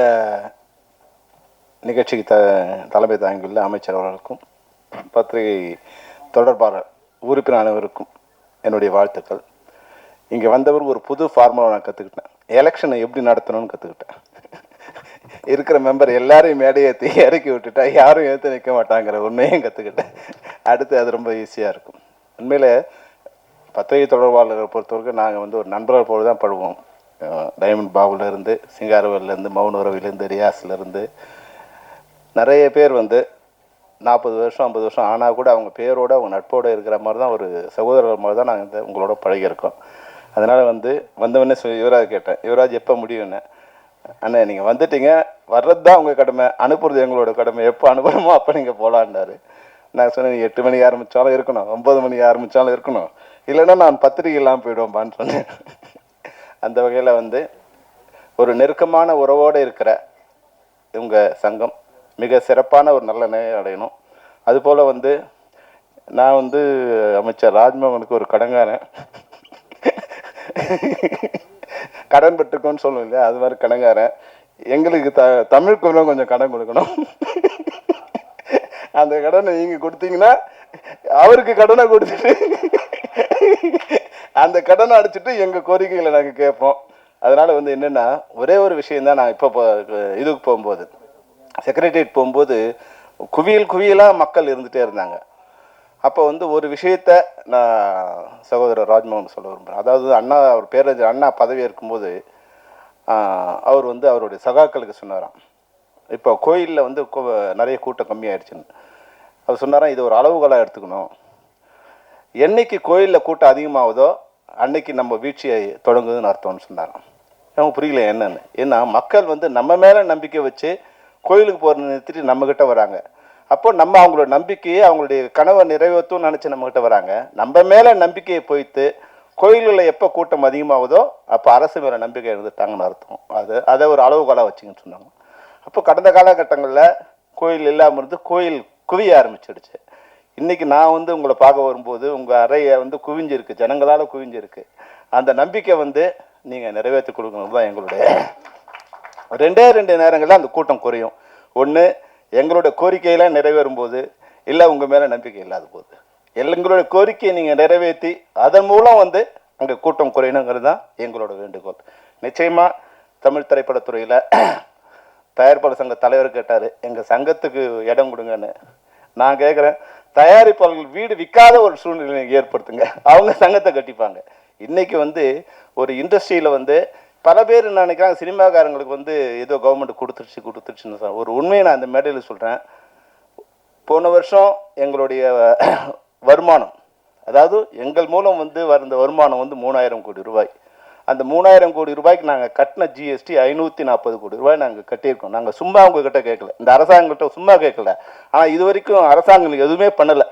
நிகழ்ச்சிக்கு தலைமை தாங்கியுள்ள அமைச்சர் அவர்களுக்கும் பத்திரிகை தொடர்பாளர் உறுப்பினர் அனைவருக்கும் என்னுடைய வாழ்த்துக்கள். இங்கே வந்தவர் ஒரு புது ஃபார்முலா நான் கற்றுக்கிட்டேன். எலெக்ஷனை எப்படி நடத்தணும்னு கற்றுக்கிட்டேன். இருக்கிற மெம்பர் எல்லாரையும் மேடையை இறக்கி விட்டுட்டா யாரும் ஏற்று நிற்க மாட்டாங்கிற உண்மையும் கற்றுக்கிட்டேன். அடுத்து அது ரொம்ப ஈஸியாக இருக்கும். உண்மையில் பத்திரிகை தொடர்பாளரை பொறுத்தவரைக்கும் நாங்கள் வந்து ஒரு நண்பர்கள் போல தான் படுவோம். டைமண்ட் பாபுலேருந்து, சிங்காரவேலேருந்து, மௌனரவிலேருந்து, ரியாஸ்லேருந்து நிறைய பேர் வந்து 40 வருஷம் 50 வருஷம் ஆனால் கூட அவங்க பேரோடு அவங்க நட்போடு இருக்கிற மாதிரி தான், ஒரு சகோதரர் மாதிரி தான் நாங்கள் உங்களோட பழகியிருக்கோம். அதனால் வந்தவொடனே யுவராஜ் கேட்டேன், யுவராஜ் எப்போ முடியும்னு. அண்ணா நீங்கள் வந்துட்டீங்க, வர்றது தான் உங்கள் கடமை, அனுப்புறது எங்களோட கடமை, எப்போ அனுப்புகிறோமோ அப்போ நீங்கள் போகலான்னாரு. நான் சொன்னேன், 8 மணிக்கு ஆரம்பித்தாலும் இருக்கணும், 9 மணிக்கு ஆரம்பித்தாலும் இருக்கணும், இல்லைன்னா நான் பத்திரிகை இல்லாமல் போயிடுவோம்பான்னு சொன்னேன். அந்த வகையில் வந்து ஒரு நெருக்கமான உறவோடு இருக்கிற உங்கள் சங்கம் மிக சிறப்பான ஒரு நல்ல நிலை அடையணும். அதுபோல் வந்து நான் வந்து அமைச்சர் ராஜ்மோகனுக்கு ஒரு கடங்காரன், கடன் பெற்றுக்கோன்னு சொல்லுவோம் இல்லையா, அது மாதிரி கடங்காரன். எங்களுக்கு தமிழுக்கு கொஞ்சம் கடன் கொடுக்கணும். அந்த கடனை நீங்கள் கொடுத்தீங்கன்னா அவருக்கு கடனை கொடுத்துட்டு அந்த கடனை அடிச்சுட்டு எங்கள் கோரிக்கைகளை நாங்கள் கேட்போம். அதனால் வந்து என்னென்னா ஒரே ஒரு விஷயந்தான், நான் இப்போ இதுக்கு போகும்போது செக்ரட்டரியேட் போகும்போது குவியலாக மக்கள் இருந்துகிட்டே இருந்தாங்க. அப்போ வந்து ஒரு விஷயத்த நான் சகோதரர் ராஜ்மோகன் சொல்ல விரும்புகிறேன். அதாவது அண்ணா அவர் பேரறிஞர் அண்ணா பதவி இருக்கும்போது அவர் வந்து அவருடைய சகாக்களுக்கு சொன்னாராம், இப்போ கோயிலில் வந்து நிறைய கூட்டம் கம்மியாயிடுச்சுன்னு. அவர் சொன்னாராம், இது ஒரு அளவுகோலாக எடுத்துக்கணும். என்னைக்கு கோயிலில் கூட்டம் அதிகமாகுதோ அன்னைக்கு நம்ம வீழ்ச்சியை தொடங்குதுன்னு அர்த்தம்னு சொன்னாராம். அவங்க புரியல என்னன்னு. ஏன்னா மக்கள் வந்து நம்ம மேலே நம்பிக்கை வச்சு கோயிலுக்கு போகிறத நிறுத்திட்டு நம்மக்கிட்ட வராங்க. அப்போ நம்ம அவங்களோட நம்பிக்கையை அவங்களுடைய கனவை நிறைவேற்றும்னு நினச்சி நம்மக்கிட்ட வராங்க. நம்ம மேலே நம்பிக்கையை போய்த்து கோயில்களில் எப்போ கூட்டம் அதிகமாகுதோ அப்போ அரசு மேலே நம்பிக்கை இருந்துட்டாங்கன்னு அர்த்தம். அதை ஒரு அளவுகோலாக வச்சுங்கன்னு சொன்னாங்க. அப்போ கடந்த காலகட்டங்களில் கோயில் இல்லாமல் இருந்து கோயில் குவிய ஆரம்பிச்சிடுச்சு. இன்றைக்கி நான் வந்து உங்களை பார்க்க வரும்போது உங்கள் அறையை வந்து குவிஞ்சிருக்கு, ஜனங்களால் குவிஞ்சிருக்கு. அந்த நம்பிக்கை வந்து நீங்கள் நிறைவேற்றி கொடுக்கணும் தான் எங்களுடைய. ரெண்டு நேரங்களில் அந்த கூட்டம் குறையும். ஒன்று எங்களுடைய கோரிக்கையெல்லாம் நிறைவேறும் போது, இல்லை உங்கள் மேலே நம்பிக்கை இல்லாத போது. எங்களுடைய கோரிக்கையை நீங்கள் நிறைவேற்றி அதன் மூலம் வந்து அங்கே கூட்டம் குறையணுங்கிறது தான் எங்களோட வேண்டுகோள். நிச்சயமாக தமிழ் திரைப்படத்துறையில் தயாரிப்பாளர் சங்க தலைவர் கேட்டார், எங்கள் சங்கத்துக்கு இடம் கொடுங்கன்னு. நான் கேட்குறேன், தயாரிப்பாளர்கள் வீடு விற்காத ஒரு சூழ்நிலை ஏற்படுத்துங்க, அவங்க சங்கத்தை கட்டிப்பாங்க. இன்றைக்கி வந்து ஒரு இண்டஸ்ட்ரியில் வந்து பல பேர் என்ன நினைக்கிறாங்க, சினிமாக்காரங்களுக்கு வந்து ஏதோ கவர்மெண்ட் கொடுத்துருச்சுன்னு சார். ஒரு உண்மையை நான் அந்த மேடையில் சொல்கிறேன். போன வருஷம் எங்களுடைய வருமானம், அதாவது எங்கள் மூலம் வந்து வந்த வருமானம் வந்து 3000 கோடி ரூபாய். அந்த 3000 கோடி ரூபாய்க்கு நாங்கள் கட்டின ஜிஎஸ்டி 540 கோடி ரூபாய் நாங்கள் கட்டியிருக்கோம். நாங்கள் சும்மா உங்ககிட்ட கேட்கல, இந்த அரசாங்ககிட்ட சும்மா கேட்கல. ஆனால் இது வரைக்கும் அரசாங்கம் எதுவுமே பண்ணலை.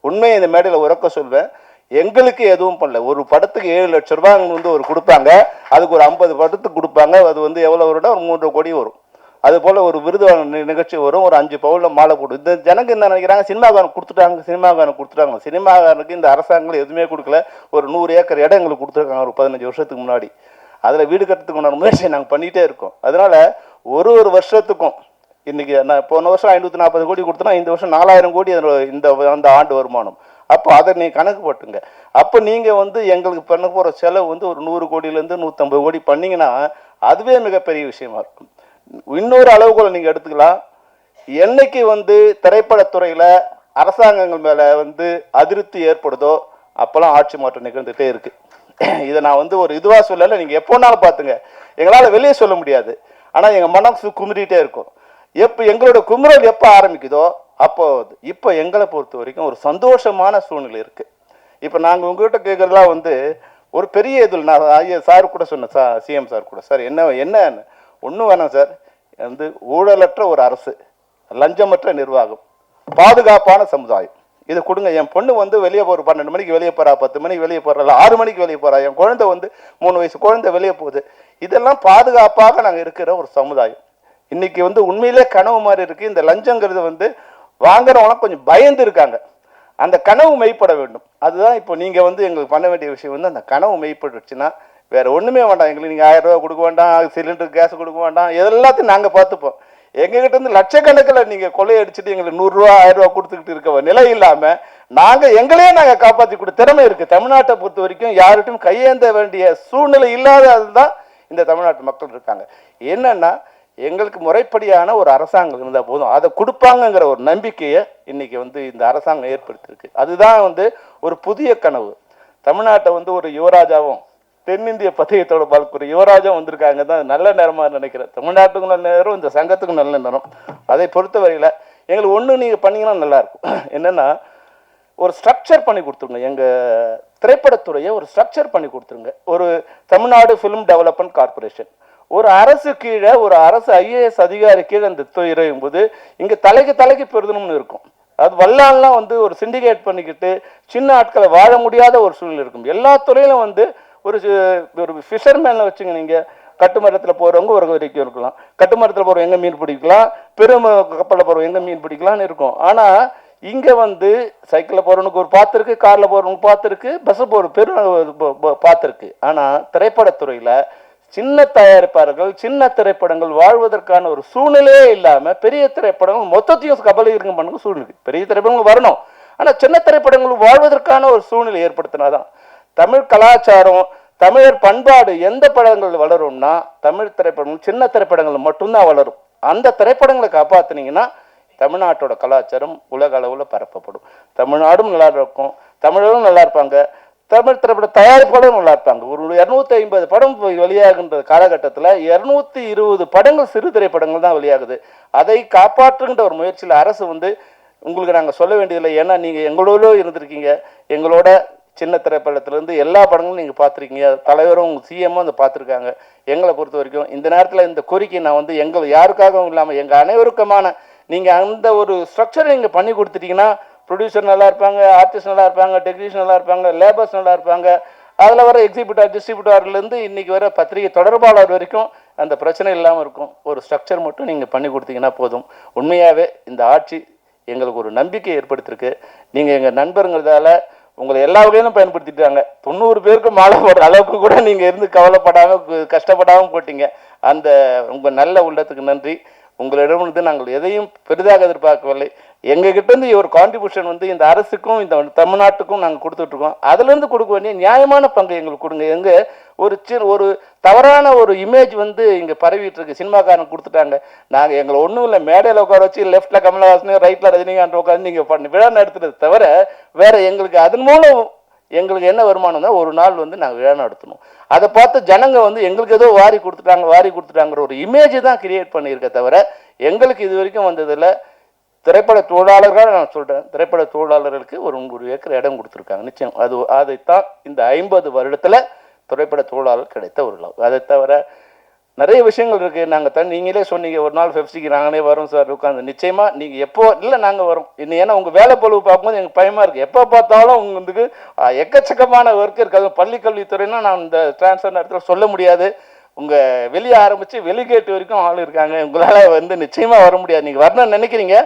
உண்மையை இந்த மேடையில் உறக்க சொல்வேன், எங்களுக்கு எதுவும் பண்ணல. ஒரு படத்துக்கு 7 லட்சம் ரூபாய் வந்து ஒரு கொடுப்பாங்க, அதுக்கு ஒரு 50 படத்துக்கு கொடுப்பாங்க. அது வந்து எவ்வளோ வரும்னா ஒரு 3 கோடி வரும். அதுபோல் ஒரு விருது நிகழ்ச்சி வரும், ஒரு 5 பவுனில் மாலை போடும். இந்த ஜனங்க என்ன நினைக்கிறாங்க, சினிமாக்காரன் கொடுத்துட்டாங்க. சினிமாக்காரனுக்கு இந்த அரசாங்கம் எதுவுமே கொடுக்கல. ஒரு 100 ஏக்கர் இடம் எங்களுக்கு கொடுத்துருக்காங்க ஒரு 15 வருஷத்துக்கு முன்னாடி. அதில் வீடு கட்டுறதுக்கு உண்டான முயற்சியை நாங்கள் பண்ணிகிட்டே இருக்கோம். அதனால் ஒரு வருஷத்துக்கும் இன்றைக்கி நான் போன வருஷம் 540 கோடி கொடுத்தோன்னா இந்த வருஷம் 4000 கோடி அந்த ஆண்டு வருமானம். அப்போ அதை நீங்கள் கணக்கு போட்டுங்க. அப்போ நீங்கள் வந்து எங்களுக்கு பண்ண போகிற செலவு வந்து ஒரு 100 கோடியிலேருந்து 150 கோடி பண்ணிங்கன்னா அதுவே மிகப்பெரிய விஷயமா இருக்கும். இன்னொரு அளவுகோல் நீங்கள் எடுத்துக்கலாம். என்னைக்கு வந்து திரைப்படத்துறையில் அரசாங்கங்கள் மேலே வந்து அதிருப்தி ஏற்படுதோ அப்போல்லாம் ஆட்சி மாற்றம் நிகழ்ந்துகிட்டே இருக்குது. இதை நான் வந்து ஒரு இதுவாக சொல்லலை, நீங்கள் எப்போனாலும் பார்த்துங்க. எங்களால் வெளியே சொல்ல முடியாது, ஆனால் எங்கள் மனசு குமுறிட்டே இருக்கும். எங்களோட குமுறல் எப்போ ஆரம்பிக்குதோ அப்போ இப்போ எங்களை பொறுத்த வரைக்கும் ஒரு சந்தோஷமான சூழ்நிலை இருக்குது. இப்போ நாங்கள் உங்கள்கிட்ட கேட்குறதுலாம் வந்து ஒரு பெரிய இதில் நான் சார் கூட சொன்னேன், சிஎம் சார் கூட, சார் என்ன ஒன்றும் வேணாம் சார், வந்து ஊழலற்ற ஒரு அரசு, லஞ்சமற்ற நிர்வாகம், பாதுகாப்பான சமுதாயம், இது கொடுங்க. என் பொண்ணு வந்து வெளியே போகிற 12 மணிக்கு வெளியே போகிறா, 10 மணிக்கு வெளியே போகிறா, 6 மணிக்கு வெளியே போகிறா, என் குழந்தை வந்து 3 வயசு குழந்தை வெளியே போகுது. இதெல்லாம் பாதுகாப்பாக நாங்கள் இருக்கிற ஒரு சமுதாயம். இன்றைக்கி வந்து உண்மையிலே கனவு மாதிரி இருக்குது. இந்த லஞ்சங்கிறது வந்து வாங்குறவங்களாம் கொஞ்சம் பயந்து இருக்காங்க. அந்த கனவு மெய்ப்பட வேண்டும். அதுதான் இப்போ நீங்கள் வந்து எங்களுக்கு பண்ண வேண்டிய விஷயம் வந்து அந்த கனவு மெய்ப்பட்டுச்சுன்னா வேறு ஒன்றுமே வேண்டாம். எங்களுக்கு நீங்கள் 1000 ரூபா கொடுக்க வேண்டாம், சிலிண்டர் கேஸ் கொடுக்க வேண்டாம், எல்லாத்தையும் நாங்கள் பார்த்துப்போம். எங்ககிட்ட இருந்து லட்சக்கணக்கில் நீங்கள் கொள்ளையடிச்சிட்டு எங்களுக்கு 100 ரூபா 1000 ரூபா கொடுத்துக்கிட்டு இருக்க நிலை இல்லாமல் நாங்கள் காப்பாற்றி கொடுத்த திறமை இருக்குது. தமிழ்நாட்டை பொறுத்த வரைக்கும் யார்கிட்டையும் கையேந்த வேண்டிய சூழ்நிலை இல்லாதது தான் இந்த தமிழ்நாட்டு மக்கள் இருக்காங்க. என்னன்னா எங்களுக்கு முறைப்படியான ஒரு அரசாங்கம் இருந்தால் போதும், அதை கொடுப்பாங்கங்கிற ஒரு நம்பிக்கையை இன்னைக்கு வந்து இந்த அரசாங்கம் ஏற்படுத்தியிருக்கு. அதுதான் வந்து ஒரு புதிய கனவு. தமிழ்நாட்டை வந்து ஒரு யுவராஜாவும் தென்னிந்திய பத்திரிகை பால்க்கு ஒரு யுவராஜாவும் வந்திருக்காங்க தான் நல்ல நேரமாக நினைக்கிறேன். தமிழ்நாட்டுக்கும் நல்ல நேரம், இந்த சங்கத்துக்கும் நல்ல நேரம். அதை பொறுத்தவரையில் எங்களுக்கு ஒன்று நீங்கள் பண்ணிங்கன்னா நல்லாயிருக்கும். என்னென்னா ஒரு ஸ்ட்ரக்சர் பண்ணி கொடுத்துருங்க, எங்கள் திரைப்படத்துறையை ஒரு ஸ்ட்ரக்சர் பண்ணி கொடுத்துருங்க. ஒரு தமிழ்நாடு ஃபிலிம் டெவலப்மெண்ட் கார்பரேஷன், ஒரு அரசு கீழே ஒரு அரசு IAS அதிகாரி கீழே அந்த துறையும் போது இங்கே தலைக்கு பெருதணும்னு இருக்கும். அது வல்லாலாம் வந்து ஒரு சிண்டிகேட் பண்ணிக்கிட்டு சின்ன ஆட்களை வாழ முடியாத ஒரு சூழ்நிலை இருக்கும். எல்லா துறையிலும் வந்து ஒரு ஃபிஷர்மேனை வச்சுங்க, நீங்கள் கட்டுமரத்தில் போகிறவங்க ஒரு வரைக்கும் இருக்கலாம், கட்டுமரத்தில் போகிறவங்க எங்கே மீன் பிடிக்கலாம், பெரும் கப்பலில் போகிறவங்க எங்கே மீன் பிடிக்கலான்னு இருக்கும். ஆனால் இங்கே வந்து சைக்கிளில் போகிறவனுக்கு ஒரு பார்த்துருக்கு, காரில் போகிறவனுக்கு பார்த்துருக்கு, பஸ்ஸில் போகிற பெரும் பார்த்துருக்கு. ஆனால் திரைப்படத்துறையில் சின்ன தயாரிப்பாளர்கள் சின்ன திரைப்படங்கள் வாழ்வதற்கான ஒரு சூழ்நிலையே இல்லாமல் பெரிய திரைப்படங்கள் மொத்தத்தையும் கபலீகரம் பண்ணுங்க சூழ்நிலை. பெரிய திரைப்படங்கள் வரணும், ஆனால் சின்ன திரைப்படங்கள் வாழ்வதற்கான ஒரு சூழ்நிலை ஏற்படுத்தினாதான் தமிழ் கலாச்சாரம் தமிழர் பண்பாடு எந்த படங்கள் வளரும்னா தமிழ் திரைப்படங்கள் சின்ன திரைப்படங்கள் மட்டும்தான் வளரும். அந்த திரைப்படங்களை காப்பாற்றினீங்கன்னா தமிழ்நாட்டோட கலாச்சாரம் உலக அளவில் பரப்பப்படும். தமிழ்நாடும் நல்லா இருக்கும், தமிழரும் நல்லா இருப்பாங்க, தமிழ் திரைப்பட தயாரிப்பாளரும் நல்லா இருப்பாங்க. ஒரு 250 படம் வெளியாகின்ற காலகட்டத்தில் 220 படங்கள் சிறு திரைப்படங்கள் தான் வெளியாகுது. அதை காப்பாற்றுகின்ற ஒரு முயற்சியில் அரசு வந்து உங்களுக்கு நாங்கள் சொல்ல வேண்டியதில்லை. ஏன்னா நீங்கள் எங்களோட இருந்திருக்கீங்க, எங்களோட சின்ன திரைப்படத்துலேருந்து எல்லா படங்களும் நீங்கள் பார்த்துருக்கீங்க, தலைவரும் உங்கள் சிஎம்மும் வந்து பார்த்துருக்காங்க. எங்களை பொறுத்த வரைக்கும் இந்த நேரத்தில் இந்த கோரிக்கை நான் வந்து எங்கள் யாருக்காகவும் இல்லாமல் எங்கள் அனைவருக்குமான நீங்கள் அந்த ஒரு ஸ்ட்ரக்சரை நீங்கள் பண்ணி கொடுத்துட்டீங்கன்னா ப்ரொடியூசர் நல்லா இருப்பாங்க, ஆர்டிஸ்ட் நல்லா இருப்பாங்க, டெக்னீஷியன் நல்லா இருப்பாங்க, லேபர்ஸ் நல்லா இருப்பாங்க, அதில் வர எக்ஸிபியூட்டர் டிஸ்ட்ரிபியூட்டர்லேருந்து இன்றைக்கி வர பத்திரிகை தொடர்பாளர் வரைக்கும் அந்த பிரச்சனை இல்லாமல் இருக்கும். ஒரு ஸ்ட்ரக்சர் மட்டும் நீங்கள் பண்ணி கொடுத்தீங்கன்னா போதும். உண்மையாகவே இந்த ஆட்சி எங்களுக்கு ஒரு நம்பிக்கை ஏற்படுத்திருக்கு. நீங்கள் எங்கள் நண்பருங்கிறதால உங்களை எல்லா வகையிலும் பயன்படுத்திட்டாங்க. 90 பேருக்கு மாலை போடுற அளவுக்கு கூட நீங்கள் இருந்து கவலைப்படாமல் கஷ்டப்படாமல் போட்டீங்க. அந்த உங்கள் நல்ல உள்ளத்துக்கு நன்றி. உங்களிடமிருந்து நாங்கள் எதையும் பெரிதாக எதிர்பார்க்கவில்லை. எங்ககிட்டேருந்து ஒரு கான்ட்ரிபியூஷன் வந்து இந்த அரசுக்கும் இந்த தமிழ்நாட்டுக்கும் நாங்கள் கொடுத்துட்ருக்கோம். அதுலேருந்து கொடுக்க வேண்டிய நியாயமான பங்கு எங்களுக்கு கொடுங்க. எங்கே ஒரு தவறான ஒரு இமேஜ் வந்து இங்கே பரவிட்டு இருக்கு. சினிமாக்காரன் கொடுத்துட்டாங்க, நாங்கள் எங்களை ஒன்றும் இல்லை மேடையில் உட்கார வச்சு லெஃப்டில் கமலஹாசனையும் ரைட்டில் ரஜினிகாந்த் உட்காந்து நீங்கள் பண்ணி விழா நடத்துறது தவிர வேற எங்களுக்கு அதன் மூலம் எங்களுக்கு என்ன வருமானம் தான் ஒரு நாள் வந்து நாங்கள் விழா நடத்தணும். அதை பார்த்து ஜனங்க வந்து எங்களுக்கு ஏதோ வாரி கொடுத்துட்டாங்கிற ஒரு இமேஜ் தான் கிரியேட் பண்ணியிருக்க தவிர எங்களுக்கு இது வரைக்கும் வந்ததில் திரைப்பட தொழிலாளர்கள் நான் சொல்கிறேன், திரைப்பட தொழிலாளர்களுக்கு ஒரு 1 ஏக்கர் இடம் கொடுத்துருக்காங்க. நிச்சயம் அதைத்தான் இந்த 50 வருடத்தில் திரைப்பட தொழிலாளர் கிடைத்த ஒரு லாபம். அதை தவிர நிறைய விஷயங்கள் இருக்குது. நாங்கள் நீங்களே சொன்னீங்க ஒரு நாள் பெப்சிக்கு நாங்களே வரோம் சார் உட்காந்து. நிச்சயமாக நீங்கள் எப்போ இல்லை நாங்கள் வரோம் இன்னும். ஏன்னா உங்கள் வேலை பொழுது பார்க்கும்போது எங்களுக்கு பயமாக இருக்குது. எப்போ பார்த்தாலும் உங்களுக்கு எக்கச்சக்கமான ஒர்க் இருக்காது. பள்ளிக்கல்வித்துறைனா நான் இந்த டிரான்ஸ்ஃபர் நேரத்தில் சொல்ல முடியாது. உங்கள் வெளியே ஆரம்பித்து வெளிகேட்டு வரைக்கும் ஆள் இருக்காங்க. உங்களால் வந்து நிச்சயமாக வர முடியாது. நீங்கள் வரணும்னு நினைக்கிறீங்க,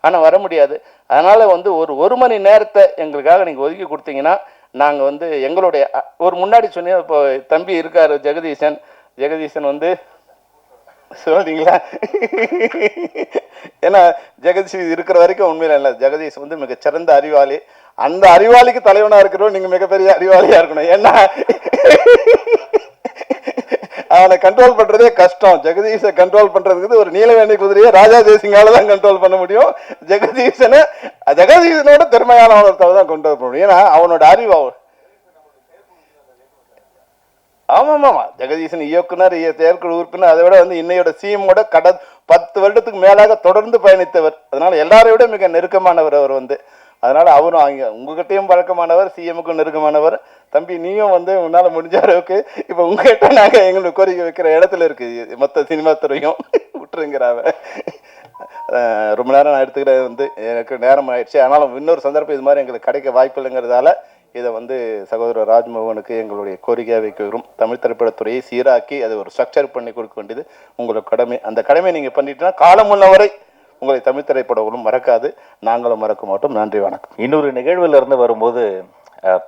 ஆனால் வர முடியாது. அதனால் வந்து ஒரு மணி நேரத்தை எங்களுக்காக நீங்கள் ஒதுக்கி கொடுத்தீங்கன்னா நாங்கள் வந்து எங்களுடைய ஒரு முன்னாடி சொன்னீங்க. இப்போ தம்பி இருக்கார் ஜெகதீசன் வந்து சொல்றீங்களா? ஏன்னா ஜெகதீஷ் இருக்கிற வரைக்கும் உண்மையில இல்லை. ஜெகதீஷ் வந்து மிகச்சிறந்த அறிவாளி. அந்த அறிவாளிக்கு தலைவனாக இருக்கிறோம். நீங்கள் மிகப்பெரிய அறிவாளியாக இருக்கணும். ஏன்னா அவனை கண்ட்ரோல் பண்ணுறதே கஷ்டம். ஜெகதீஷை கண்ட்ரோல் பண்ணுறதுக்கு ஒரு நீலவேணி குதிரையை ராஜா தேசிங்கால தான் கண்ட்ரோல் பண்ண முடியும். ஜெகதீஷனோட திறமையான ஒருத்தவரை தான் கொண்டு வர முடியும். ஏன்னா அவனோட அறிவு ஆமாம் ஜெகதீசன் இயக்குனர், செயற்குழு உறுப்பினர், அதை விட வந்து இன்னையோட சிஎம்மோட 10 வருடத்துக்கு மேலாக தொடர்ந்து பயணித்தவர். அதனால எல்லாரையும் விட மிக நெருக்கமானவர் அவர் வந்து. அதனால அவரும் அங்கே உங்ககிட்டையும் பழக்கமானவர், சிஎம்முக்கும் நெருக்கமானவர். தம்பி நீயும் வந்து உன்னால் முடிஞ்ச அளவுக்கு இப்போ உங்ககிட்ட நாங்கள் எங்களுக்கு கோரிக்கை வைக்கிற இடத்துல இருக்குது மொத்த சினிமா துறையும் விட்டுருங்கிறாவ. ரொம்ப நேரம் நான் எடுத்துக்கிட்ட வந்து எனக்கு நேரம் ஆயிடுச்சு. ஆனாலும் இன்னொரு சந்தர்ப்பம் இது மாதிரி எங்களுக்கு கிடைக்க வாய்ப்பு இல்லைங்கிறதால இதை வந்து சகோதரர் ராஜ்மோகனுக்கு எங்களுடைய கோரிக்கையாக வைக்கிறோம். தமிழ் திரைப்படத்துறையை சீராக்கி அதை ஒரு ஸ்ட்ரக்சர் பண்ணி கொடுக்க வேண்டியது உங்களோட கடமை. அந்த கடமையை நீங்கள் பண்ணிட்டீங்கன்னா காலம் உள்ளவரை உங்களை தமிழ் திரைப்படங்களும் மறக்காது, நாங்களும் மறக்க மாட்டோம். நன்றி, வணக்கம். இன்னொரு நிகழ்வில் இருந்து வரும்போது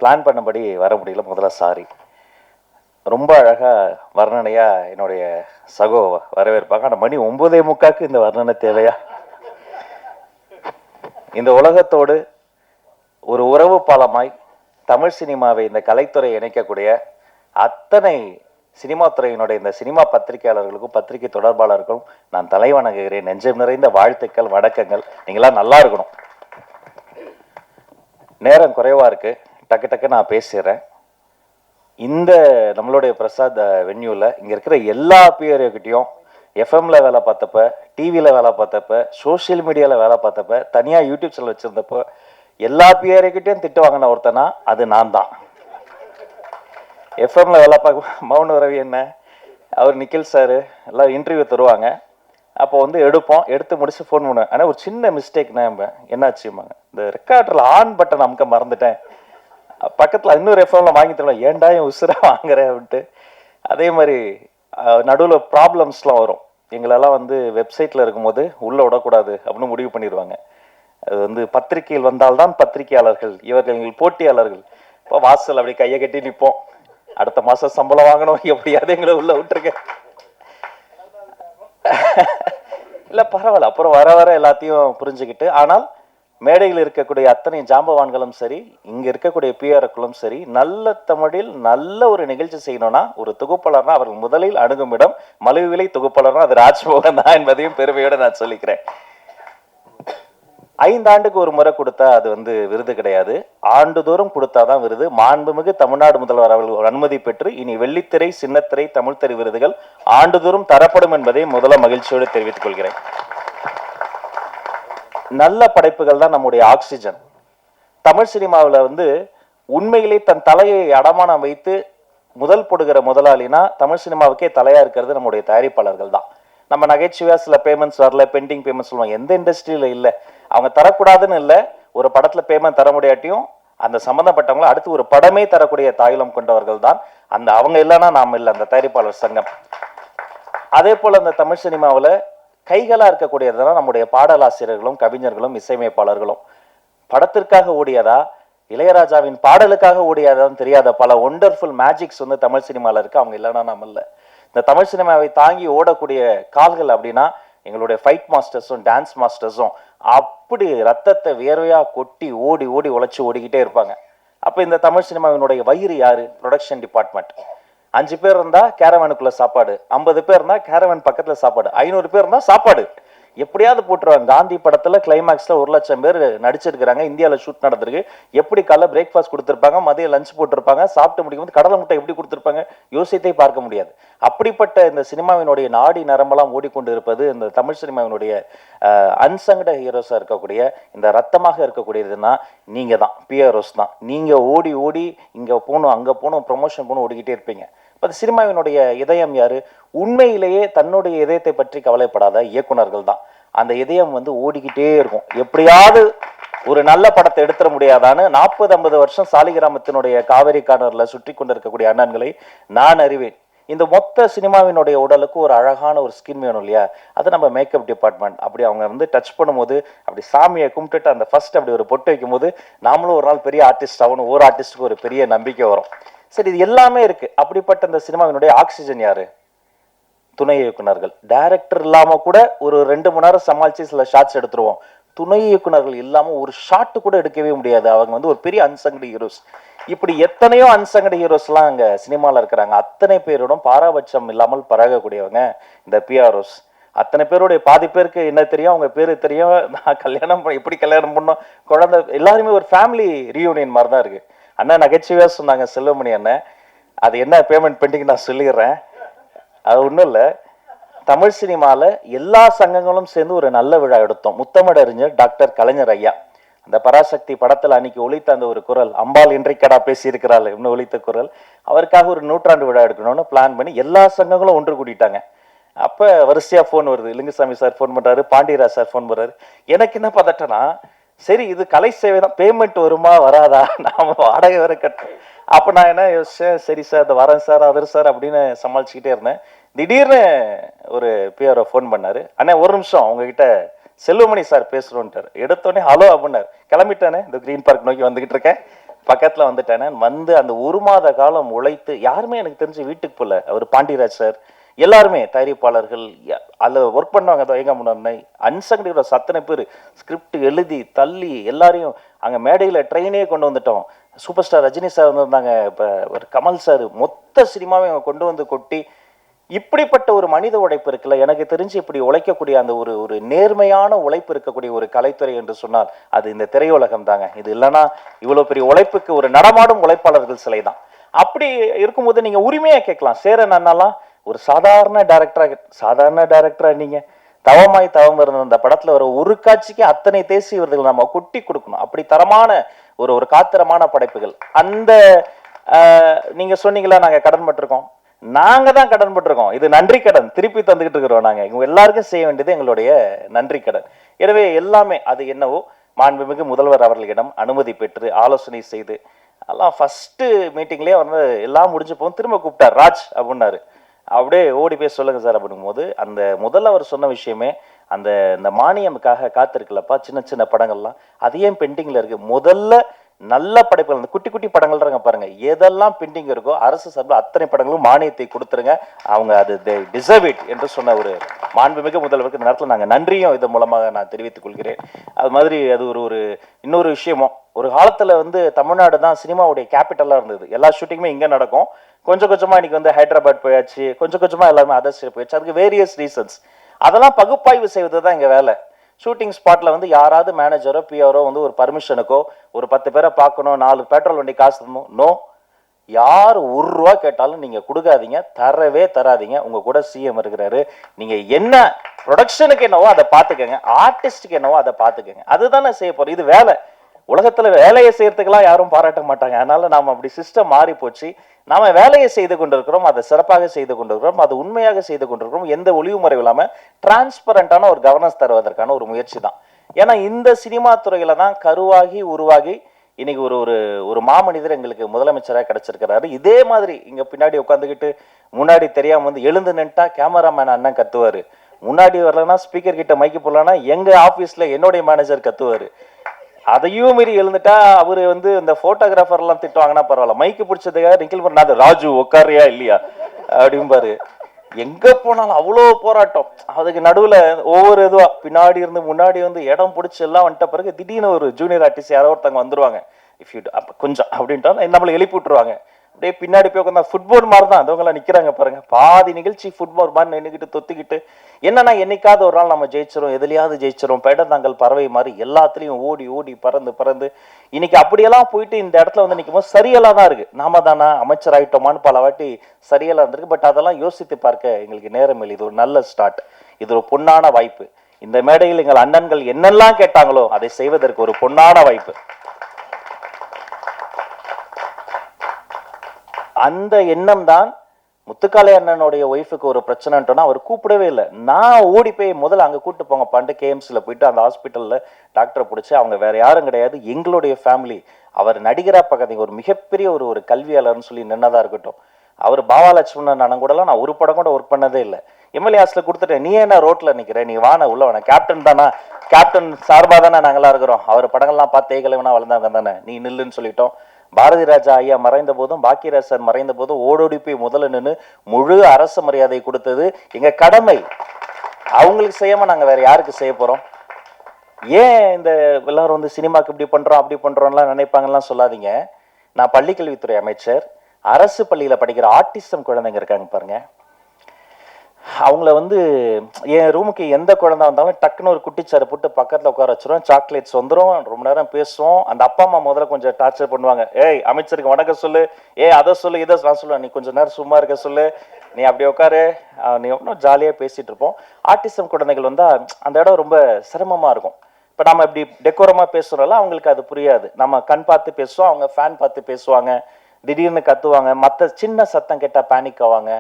பிளான் பண்ணபடி வர முடியல. முதல்ல சாரி. ரொம்ப அழகாக வர்ணனையாக என்னுடைய சகோ வரவேற்பாங்க. ஆனால் மணி 9:45 இந்த வர்ணனை தேவையா? இந்த உலகத்தோடு ஒரு உறவு பாலமாய் தமிழ் சினிமாவை இந்த கலைத்துறை இணைக்கக்கூடிய அத்தனை சினிமா துறையினுடைய இந்த சினிமா பத்திரிகையாளர்களுக்கும் பத்திரிகை தொடர்பாளர்களுக்கும் நான் தலைவணங்குகிறேன். நெஞ்சம் நிறைந்த வாழ்த்துக்கள், வணக்கங்கள். நீங்களாம் நல்லா இருக்கணும். நேரம் குறைவாக இருக்குது, டக்கு நான் பேசிடுறேன். இந்த நம்மளுடைய பிரசாத் வென்யூவில் இங்கே இருக்கிற எல்லா பிஆர்ஓக்கிட்டையும் எஃப்எம்ல வேலை பார்த்தப்ப, டிவியில் வேலை பார்த்தப்ப, சோஷியல் மீடியாவில் வேலை பார்த்தப்ப, தனியாக யூடியூப் சேனல் வச்சுருந்தப்போ எல்லா பிஆர்ஓக்கிட்டையும் திட்டு வாங்கின ஒருத்தனா அது நான் தான். எஃப்எம்ல வேலை பார்க்க மௌன ரவி என்ன, அவர் நிக்கில் சார் எல்லாம் இன்டர்வியூ தருவாங்க. அப்போ வந்து எடுத்து முடிச்சு ஃபோன் பண்ணுவேன். ஆனால் ஒரு சின்ன மிஸ்டேக் நான் என்னாச்சுமாங்க, இந்த ரெக்கார்டரில் ஆன் பட்டன் அமுக்க மறந்துட்டேன். பக்கத்தில் இன்னொரு எஃப்எம்ல வாங்கி தருவேன். ஏன்டா என் உசுரா வாங்குறேன் அப்படின்ட்டு. அதே மாதிரி நடுவில் ப்ராப்ளம்ஸ்லாம் வரும். எங்களெல்லாம் வந்து வெப்சைட்டில் இருக்கும்போது உள்ளே விடக்கூடாது அப்படின்னு முடிவு பண்ணிடுவாங்க. அது வந்து பத்திரிகையில் வந்தால்தான் பத்திரிகையாளர்கள், இவர்கள் எங்கள் போட்டியாளர்கள். இப்போ வாசல் அப்படி கையை கட்டி நிற்போம். அடுத்த மாதம் சம்பளம் வாங்கணும், எப்படியாவது எங்களை உள்ள விட்டுருக்கேன். இல்லை பரவாயில்ல, அப்புறம் வர எல்லாத்தையும் புரிஞ்சுக்கிட்டு. ஆனால் மேடையில் இருக்கக்கூடிய அத்தனை ஜாம்பவான்களும் சரி, இங்கே இருக்கக்கூடிய பிஆர்ஓக்களும் சரி, நல்ல தமிழில் நல்ல ஒரு நிகழ்ச்சி செய்யணும்னா ஒரு தொகுப்பாளர்னா அவர்கள் முதலில் அணுகும் இடம் மலிவு விலை தொகுப்பாளர்னா அது ராஜ்மோகன் தான் என்பதையும் பெருமையோடு நான் சொல்லிக்கிறேன். 5 ஆண்டுக்கு ஒரு முறை கொடுத்தா அது வந்து விருது கிடையாது, ஆண்டுதோறும் கொடுத்தாதான் விருது. மாண்புமிகு தமிழ்நாடு முதல்வர் அவர்கள் அனுமதி பெற்று இனி வெள்ளித்திரை, சின்னத்திரை, தமிழ்த்திரை விருதுகள் ஆண்டுதோறும் தரப்படும் என்பதை முதல்ல மகிழ்ச்சியோடு தெரிவித்துக் கொள்கிறேன். நல்ல படைப்புகள் தான் நம்முடைய ஆக்சிஜன். தமிழ் சினிமாவில் வந்து உண்மையிலே தன் தலையை அடமானம் வைத்து முதல் போடுகிற முதலாளினா தமிழ் சினிமாவுக்கே தலையா இருக்கிறது நம்முடைய தயாரிப்பாளர்கள் தான். நம்ம நகைச்சுவையா சில பேமெண்ட்ஸ் வரல, பெண்டிங் பேமெண்ட்ஸ் சொல்லுவாங்க. எந்த இண்டஸ்ட்ரியில இல்லை, அவங்க தரக்கூடாதுன்னு இல்லை, ஒரு படத்துல பேமெண்ட் தர முடியாட்டியும் அந்த சம்பந்தப்பட்டவங்களை அடுத்து ஒரு படமே தரக்கூடிய தாயுளம் கொண்டவர்கள் தான் அந்த அவங்க. இல்லைன்னா நாம் இல்லை, அந்த தயாரிப்பாளர் சங்கம். அதே போல அந்த தமிழ் சினிமாவில் கைகளா இருக்கக்கூடியதுதான் நம்முடைய பாடலாசிரியர்களும் கவிஞர்களும் இசையமைப்பாளர்களும். படத்திற்காக ஓடியதா இளையராஜாவின் பாடலுக்காக ஓடியதான்னு தெரியாத பல ஒண்டர்ஃபுல் மேஜிக்ஸ் வந்து தமிழ் சினிமாவில் இருக்கு. அவங்க இல்லைன்னா நம்ம இல்லை. இந்த தமிழ் சினிமாவை தாங்கி ஓடக்கூடிய கால்கள் அப்படின்னா எங்களுடைய ஃபைட் மாஸ்டர்ஸும் டான்ஸ் மாஸ்டர்ஸும் அப்படி ரத்தத்தை வியர்வையா கொட்டி ஓடி ஓடி உழைச்சி ஓடிக்கிட்டே இருப்பாங்க. அப்போ இந்த தமிழ் சினிமாவினுடைய வயிறு யாரு? Production department. 5 பேர் இருந்தா கேரவனுக்குள்ள சாப்பாடு, 50 பேர் இருந்தா கேரவன் பக்கத்துல சாப்பாடு, 500 பேர் இருந்தா சாப்பாடு எப்படியாவது போட்டுருவாங்க. காந்தி படத்துல கிளைமேக்ஸ்ல 1,00,000 பேர் நடிச்சிருக்கிறாங்க. இந்தியாவில் ஷூட் நடந்திருக்கு. எப்படி காலைல பிரேக்ஃபாஸ்ட் கொடுத்துருப்பாங்க, மதியம் லஞ்ச் போட்டிருப்பாங்க, சாப்பிட்டு முடிக்கும் போது கடலை முட்டை எப்படி கொடுத்துருப்பாங்க யோசித்தே பார்க்க முடியாது. அப்படிப்பட்ட இந்த சினிமாவினுடைய நாடி நரம்பெல்லாம் ஓடிக்கொண்டு இருப்பது இந்த தமிழ் சினிமாவினுடைய அன்சங்கட ஹீரோஸா இருக்கக்கூடிய இந்த ரத்தமாக இருக்கக்கூடியதுன்னா நீங்க தான், பிஆர்ஓஸ் தான். நீங்க ஓடி ஓடி இங்க போகணும் அங்க போகணும் ப்ரொமோஷன் போகணும் ஓடிக்கிட்டே இருப்பீங்க. இப்போ சினிமாவினுடைய இதயம் யாரு? உண்மையிலேயே தன்னுடைய இதயத்தை பற்றி கவலைப்படாத இயக்குனர்கள் தான். அந்த இதயம் வந்து ஓடிக்கிட்டே இருக்கும். எப்படியாவது ஒரு நல்ல படத்தை எடுத்துட முடியாதான்னு 40-50 வருஷம் சாலிகிராமத்தினுடைய காவேரி கார்னர்ல சுற்றி கொண்டிருக்கக்கூடிய அண்ணன்களை நான் அறிவேன். இந்த மொத்த சினிமாவினுடைய உடலுக்கு ஒரு அழகான ஒரு ஸ்கின் வேணும் இல்லையா? அது நம்ம மேக்கப் டிபார்ட்மெண்ட். அப்படி அவங்க வந்து டச் பண்ணும்போது அப்படி சாமியை கும்பிட்டுட்டு அந்த ஃபர்ஸ்ட் அப்படி ஒரு பொட்டு வைக்கும் போது நாமளும் ஒரு நாள் பெரிய ஆர்டிஸ்ட் ஆகணும், ஒரு ஆர்டிஸ்டுக்கு ஒரு பெரிய நம்பிக்கை வரும். சரி, இது எல்லாமே இருக்கு. அப்படிப்பட்ட இந்த சினிமாவினுடைய ஆக்சிஜன் யாரு? துணை இயக்குனர்கள். டைரக்டர் இல்லாம கூட ஒரு 2 மணி நேரம் சமாளிச்சு சில ஷாட்ஸ் எடுத்துருவோம். துணை இயக்குனர்கள் இல்லாம ஒரு ஷாட் கூட எடுக்கவே முடியாது. அவங்க வந்து ஒரு பெரிய அன்சங்கடு ஹீரோஸ். இப்படி எத்தனையோ அன்சங்கடு ஹீரோஸ்லாம் அங்க சினிமாவில் இருக்கிறாங்க. அத்தனை பேரோட பாராபட்சம் இல்லாமல் பழகக்கூடியவங்க இந்த பிஆர்ஓஸ். அத்தனை பேருடைய பாதி பேருக்கு என்ன தெரியும், அவங்க பேரு தெரியும். நான் எப்படி கல்யாணம் பண்ணோம், குழந்தை, எல்லாருமே ஒரு ஃபேமிலி ரீயூனியன் மாதிரி தான் இருக்கு. அண்ணா நகைச்சுவையா சொன்னாங்க செல்வமணி அண்ணன், அது என்ன பேமெண்ட் பெண்டிங் நான் சொல்லிடுறேன். அது ஒன்றும் இல்லை, தமிழ் சினிமாவில் எல்லா சங்கங்களும் சேர்ந்து ஒரு நல்ல விழா எடுத்தோம். முத்தமிழறிஞர் டாக்டர் கலைஞர் ஐயா அந்த பராசக்தி படத்தில் அன்னைக்கு ஒலித்த அந்த ஒரு குரல், அம்பாள் இன்றைக்கடா பேசியிருக்கிறாள் இன்னும் ஒலித்த குரல், அவருக்காக ஒரு 100ஆண்டு விழா எடுக்கணும்னு பிளான் பண்ணி எல்லா சங்கங்களும் ஒன்று கூட்டிட்டாங்க. அப்போ வரிசையாக ஃபோன் வருது. லிங்குசாமி சார் ஃபோன் பண்ணுறாரு, பாண்டியராஜ் சார் ஃபோன் பண்ணுறாரு. எனக்கு என்ன பதட்டனா, சரி இது கலை சேவை தான், பேமெண்ட் வருமா வராதா, நாம வாடகை வர கட்ட. அப்போ நான் என்ன யோசிச்சேன், சரி சார் அதை வரேன் சார் அதர் சார் அப்படின்னு சமாளிச்சுக்கிட்டே இருந்தேன். திடீர்னு ஒரு பிஆர்ஓ ஃபோன் பண்ணாரு. அண்ணே ஒரு நிமிஷம் உங்ககிட்ட செல்வமணி சார் பேசுகிறோன்ட்டார். எடுத்தோடனே ஹலோ அப்படின்னாரு. கிளம்பிட்டானே, இந்த கிரீன் பார்க் நோக்கி வந்துகிட்டு இருக்கேன், பக்கத்தில் வந்துட்டானே. வந்து அந்த 1 மாத காலம் உழைத்து யாருமே எனக்கு தெரிஞ்சு வீட்டுக்கு போகல. அவர் பாண்டியராஜ் சார் எல்லாருமே தயாரிப்பாளர்கள் அதில் ஒர்க் பண்ணவங்க எங்க முன்னாடி அன்சங்கடிக்கிற அத்தனை பேர் ஸ்கிரிப்ட் எழுதி தள்ளி எல்லாரையும் அங்கே மேடையில் ட்ரெயினே கொண்டு வந்துட்டோம். சூப்பர் ஸ்டார் ரஜினி சார் வந்திருந்தாங்க, இப்போ ஒரு கமல் சார், மொத்த சினிமாவை அவங்க கொண்டு வந்து கொட்டி இப்படிப்பட்ட ஒரு மனித உழைப்பு இருக்குல்ல, எனக்கு தெரிஞ்சு இப்படி உழைக்கக்கூடிய அந்த ஒரு நேர்மையான உழைப்பு இருக்கக்கூடிய ஒரு கலைத்துறை என்று சொன்னால் அது இந்த திரையுலகம் தாங்க. இது இல்லைன்னா இவ்வளோ பெரிய உழைப்புக்கு ஒரு நடமாடும் உழைப்பாளர்கள் சிலை தான். அப்படி இருக்கும்போது நீங்கள் உரிமையாக கேட்கலாம், சேரன் அண்ணாலாம் ஒரு சாதாரண டைரக்டரா நீங்க தவமாய் தவம் இருந்த அந்த படத்துல வர ஒரு காட்சிக்கு அத்தனை தேசிய விருதுகள் நம்ம கொட்டி கொடுக்கணும். அப்படி தரமான ஒரு காத்திரமான படைப்புகள். அந்த நீங்க சொன்னீங்களா நாங்க கடன் பட்டிருக்கோம், நாங்க தான் கடன் பட்டிருக்கோம். இது நன்றி கடன் திருப்பி தந்துகிட்டு இருக்கிறோம். நாங்க இவங்க எல்லாருக்கும் செய்ய வேண்டியது எங்களுடைய நன்றி கடன். எனவே எல்லாமே அது என்னவோ மாண்புமிகு முதல்வர் அவர்களிடம் அனுமதி பெற்று ஆலோசனை செய்து எல்லாம் ஃபர்ஸ்ட் மீட்டிங்லேயே வந்து எல்லாம் முடிஞ்சு போகும். திரும்ப கூப்பிட்டார், ராஜ் அப்படின்னாரு. அப்படியே ஓடி போய் சொல்லுங்க சார் அப்படிங்கும் போது அந்த முதல்ல அவர் சொன்ன விஷயமே அந்த மானியமுக்காக காத்திருக்கலப்பா, சின்ன சின்ன படங்கள்லாம் அது ஏன் பெண்டிங்ல இருக்கு, முதல்ல நல்ல படைப்புகள் அந்த குட்டி குட்டி படங்கள் பாருங்க, எதெல்லாம் பெண்டிங் இருக்கோ அரசு சார்பில் அத்தனை படங்களும் மானியத்தை கொடுத்துருங்க, அவங்க அது டிசர்வ் இட் என்று சொன்ன ஒரு மாண்புமிகு முதல்வருக்கு இந்த நேரத்தில் நாங்கள் நன்றியும் இதன் மூலமாக நான் தெரிவித்துக் கொள்கிறேன். அது மாதிரி அது ஒரு இன்னொரு விஷயமும், ஒரு காலத்தில் வந்து தமிழ்நாடு தான் சினிமாவுடைய கேபிட்டலாக இருந்தது. எல்லா ஷூட்டிங்குமே இங்கே நடக்கும். கொஞ்சம் கொஞ்சமாக இன்னைக்கு வந்து ஹைதராபாத் போயாச்சு, கொஞ்சம் கொஞ்சமாக எல்லாருமே அதர் ஸ்டேட் போயாச்சு. அதுக்கு வேரியஸ் ரீசன்ஸ். அதெல்லாம் பகுப்பாய்வு செய்வது தான் எங்கள் வேலை. ஷூட்டிங் ஸ்பாட்டில் வந்து யாராவது மேனேஜரோ பிஆரோ வந்து ஒரு பர்மிஷனுக்கோ ஒரு 10 பேரை பார்க்கணும், 4 பெட்ரோல் வண்டி காசு தரணும், நோ. யார் ₹1 கேட்டாலும் நீங்கள் கொடுக்காதீங்க, தரவே தராதீங்க. உங்கள் கூட சிஎம் இருக்கிறாரு. நீங்கள் என்ன ப்ரொடக்ஷனுக்கு என்னவோ அதை பார்த்துக்கங்க, ஆர்டிஸ்டுக்கு என்னவோ அதை பார்த்துக்கங்க. அதுதானே செய்ய போகிறோம். இது வேலை. உலகத்தில் வேலையை செய்யறதுக்கெல்லாம் யாரும் பாராட்ட மாட்டாங்க. அதனால நாம் அப்படி சிஸ்டம் மாறி போச்சு. நாம வேலையை செய்து கொண்டிருக்கிறோம், அதை சிறப்பாக செய்து கொண்டிருக்கிறோம், அது உண்மையாக செய்து கொண்டிருக்கிறோம். எந்த ஒளிவு முறையும் இல்லாமல் டிரான்ஸ்பரண்டான ஒரு கவர்னன்ஸ் தருவதற்கான ஒரு முயற்சி தான். ஏன்னா இந்த சினிமா துறையில தான் கருவாகி உருவாகி இன்னைக்கு ஒரு ஒரு ஒரு மாமனிதர் எங்களுக்கு முதலமைச்சராக கிடைச்சிருக்கிறாரு. இதே மாதிரி இங்க பின்னாடி உட்காந்துக்கிட்டு முன்னாடி தெரியாம வந்து எழுந்து நின்ட்டா கேமராமேன் அண்ணன் கத்துவாரு, முன்னாடி வரலன்னா ஸ்பீக்கர் கிட்ட மைக்கு போடலன்னா எங்க ஆபீஸ்ல என்னுடைய மேனேஜர் கத்துவாரு. அதையும் மீறி எழுந்துட்டா அவரு வந்து இந்த போட்டோகிராஃபர் எல்லாம் திட்டுவாங்கன்னா பரவாயில்ல, மைக்கு பிடிச்சதுக்காக நிக்கில் பண்ணாது, ராஜு உட்காரியா இல்லையா அப்படிம்பாரு. எங்க போனாலும் அவ்வளோ போராட்டம். அதுக்கு நடுவுல ஒவ்வொரு இதுவா பின்னாடி இருந்து முன்னாடி வந்து இடம் பிடிச்சி எல்லாம் வந்துட்ட பிறகு திடீர்னு ஒரு ஜூனியர் ஆர்டிஸ்ட் யாரோ ஒருத்தவங்க வந்துருவாங்க, இஃப் யூ கொஞ்சம் அப்படின்ட்டு நம்மளை எழுப்பி விட்டுருவாங்க. அப்படியே பின்னாடி போய் உட்காந்தா ஃபுட்பால் மாதிரி தான் அதவங்களாம் நிற்கிறாங்க பாருங்க. பாதி நிகழ்ச்சி ஃபுட்பால் மாதிரி நின்றுக்கிட்டு தொத்திக்கிட்டு என்னன்னா என்னைக்காவது ஒரு நாள் நம்ம ஜெயிச்சிரும், எதுலையாவது ஜெயிச்சிரும், பெடந்தாங்கள் பறவை மாதிரி எல்லாத்துலேயும் ஓடி ஓடி பறந்து பறந்து இன்னைக்கு அப்படியெல்லாம் போயிட்டு இந்த இடத்துல வந்து நிற்கும் போது சரியெல்லாம் தான் இருக்கு. நாம தானா அமைச்சர் ஆகிட்டோமான்னு பல வாட்டி சரியெல்லாம் இருந்திருக்கு. பட் அதெல்லாம் யோசித்து பார்க்க எங்களுக்கு நேரம் இல்லை. இது ஒரு நல்ல ஸ்டார்ட், இது ஒரு பொன்னான வாய்ப்பு. இந்த மேடையில் எங்கள் அண்ணன்கள் என்னெல்லாம் கேட்டாங்களோ அதை செய்வதற்கு ஒரு பொன்னான வாய்ப்பு. அந்த எண்ணம் தான் முத்துக்காளை அண்ணனுடைய ஒய்ஃபுக்கு ஒரு பிரச்சனைட்டோன்னா அவர் கூப்பிடவே இல்லை. நான் ஓடி போய் முதல்ல அங்கே கூப்பிட்டு போங்க பாண்டு கேஎம்சியில் போயிட்டு அந்த ஹாஸ்பிட்டலில் டாக்டரை பிடிச்சி, அவங்க வேற யாரும் கிடையாது, எங்களுடைய ஃபேமிலி. அவர் நடிகராக பார்க்காதீங்க, ஒரு மிகப்பெரிய ஒரு கல்வியாளர்னு சொல்லி நின்னதாக இருக்கட்டும். அவர் பாவாலட்சுமணன் அண்ணன் கூடலாம் நான் ஒரு படம் கூட ஒர்க் பண்ணதே இல்லை. எம்எல்ஏ ஹாஸ்டில் கொடுத்துட்டேன், நீ என்ன ரோட்டில் நிற்கிற, நீ வான உள்ள வேணா, கேப்டன் தானே, கேப்டன் சார்பாக தானே நாங்களாம் இருக்கிறோம், அவர் படங்கள்லாம் பார்த்து ஏகலைவனா வளர்ந்தாங்க தானே, நீ நில்லுன்னு சொல்லிட்டோம். பாரதி ராஜா ஐயா மறைந்த போதும் பாக்கியராஜ் சார் மறைந்த போதும் ஓடோடி போய் முதல்ல நின்று முழு அரசு மரியாதை கொடுத்தது எங்க கடமை. அவங்களுக்கு செய்யாம நாங்க வேற யாருக்கு செய்ய போறோம்? ஏன் இந்த எல்லாரும் வந்து சினிமாக்கு இப்படி பண்றோம் அப்படி பண்றோம்லாம் நினைப்பாங்கலாம் சொல்லாதீங்க. நான் பள்ளிக்கல்வித்துறை அமைச்சர். அரசு பள்ளியில படிக்கிற ஆட்டிசம் குழந்தைங்க இருக்காங்க பாருங்க, அவங்கள வந்து என் ரூமுக்கு எந்த குழந்தை வந்தாலும் டக்குன்னு ஒரு குட்டிச்சாரை போட்டு பக்கத்தில் உட்கார வச்சிருவோம், சாக்லேட்ஸ் வந்துடும், ரொம்ப நேரம் பேசுவோம். அந்த அப்பா அம்மா முதல்ல கொஞ்சம் டார்ச்சர் பண்ணுவாங்க, ஏய் அமைச்சருக்கு வணக்கம் சொல்லு, அதை சொல்லு, இதை நான் சொல்லுவேன், நீ கொஞ்சம் நேரம் சும்மா இருக்க சொல்லு, நீ அப்படி உட்காரு, நீ ஒன்றும் ஜாலியாக பேசிகிட்டு இருப்போம். ஆட்டிசம் குழந்தைகள் வந்தால் அந்த இடம் ரொம்ப சிரமமாக இருக்கும். இப்போ நம்ம இப்படி டெக்கோரமாக பேசுகிறோம்ல, அவங்களுக்கு அது புரியாது. நம்ம கண் பார்த்து பேசுவோம், அவங்க ஃபேன் பார்த்து பேசுவாங்க, திடீர்னு கத்துவாங்க, மற்ற சின்ன சத்தம் கேட்டால் பேனிக் ஆவாங்க.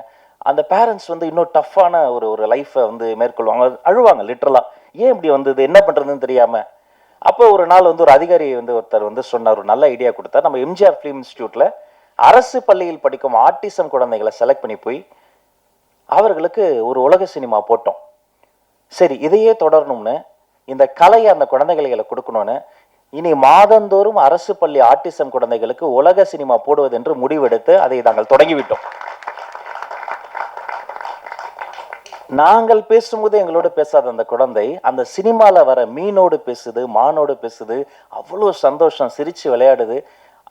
அந்த பேரண்ட்ஸ் வந்து இன்னும் டஃப்பான ஒரு லைஃப்பை வந்து மேற்கொள்வாங்க, அழுவாங்க லிட்டரலாக. ஏன் இப்படி வந்தது, என்ன பண்ணுறதுன்னு தெரியாமல். அப்போ ஒரு நாள் வந்து ஒரு அதிகாரி வந்து ஒருத்தர் வந்து சொன்னார், ஒரு நல்ல ஐடியா கொடுத்தார். நம்ம எம்ஜிஆர் ஃபிலிம் இன்ஸ்டியூட்டில் அரசு பள்ளியில் படிக்கும் ஆட்டிசம் குழந்தைகளை செலக்ட் பண்ணி போய் அவர்களுக்கு ஒரு உலக சினிமா போட்டோம். சரி, இதையே தொடரணும்னு இந்த கலையை அந்த குழந்தைகளை கொடுக்கணும்னு இனி மாதந்தோறும் அரசு பள்ளி ஆட்டிசம் குழந்தைகளுக்கு உலக சினிமா போடுவது என்று முடிவெடுத்து அதை நாங்கள் தொடங்கிவிட்டோம். நாங்கள் பேசும்போது எங்களோட பேசாத அந்த குழந்தை அந்த சினிமாவில் வர மீனோடு பேசுது, மானோடு பேசுது, அவ்வளோ சந்தோஷம், சிரித்து விளையாடுது.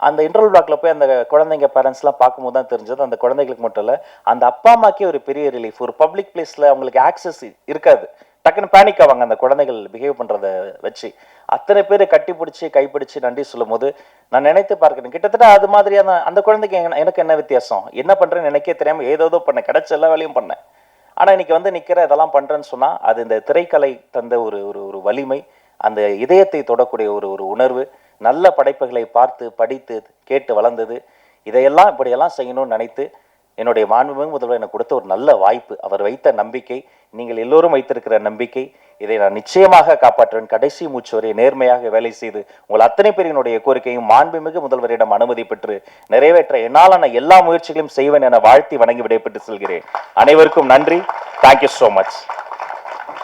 அந்த இன்டர்வல் பிளாக்ல போய் அந்த குழந்தைங்க பேரண்ட்ஸ்லாம் பார்க்கும்போது தான் தெரிஞ்சது, அந்த குழந்தைகளுக்கு மட்டும் இல்லை, அந்த அப்பா அம்மாக்கே ஒரு பெரிய ரிலீஃப். ஒரு பப்ளிக் பிளேஸில் அவங்களுக்கு ஆக்சஸ் இருக்காது, டக்குன்னு பேனிக் ஆவாங்க அந்த குழந்தைகள் பிஹேவ் பண்ணுறத வச்சு. அத்தனை பேர் கட்டி பிடிச்சி கைப்பிடிச்சு நன்றி சொல்லும் போது நான் நினைத்து பார்க்கிறேன், கிட்டத்தட்ட அது மாதிரியான அந்த குழந்தைக்கு எனக்கு என்ன வித்தியாசம், என்ன பண்ணுறேன்னு எனக்கே தெரியாமல் ஏதோ பண்ணேன், கிடைச்ச எல்லா வேலையும் பண்ணேன். ஆனால் இன்னைக்கு வந்து நிற்கிற இதெல்லாம் பண்ணுறேன்னு சொன்னால் அது இந்த திரைக்கலை தந்த ஒரு ஒரு வலிமை, அந்த இதயத்தை தொடக்கூடிய ஒரு உணர்வு, நல்ல படைப்புகளை பார்த்து படித்து கேட்டு வளர்ந்தது. இதையெல்லாம் இப்படியெல்லாம் செய்யணும்னு நினைத்து என்னுடைய மாண்புமிகு முதல்வர் எனக்கு கொடுத்த ஒரு நல்ல வாய்ப்பு, அவர் வைத்த நம்பிக்கை, நீங்கள் எல்லோரும் வைத்திருக்கிற நம்பிக்கை, இதை நான் நிச்சயமாக காப்பாற்றுவேன். கடைசி மூச்சு வரை நேர்மையாக வேலை செய்து உங்கள் அத்தனை பேரினுடைய கோரிக்கையும் மாண்புமிகு முதல்வரிடம் அனுமதி பெற்று நிறைவேற்ற என்னாலான எல்லா முயற்சிகளையும் செய்வேன் என வாழ்த்தி வணங்கி விடைபெற்று செல்கிறேன். அனைவருக்கும் நன்றி. Thank you so much.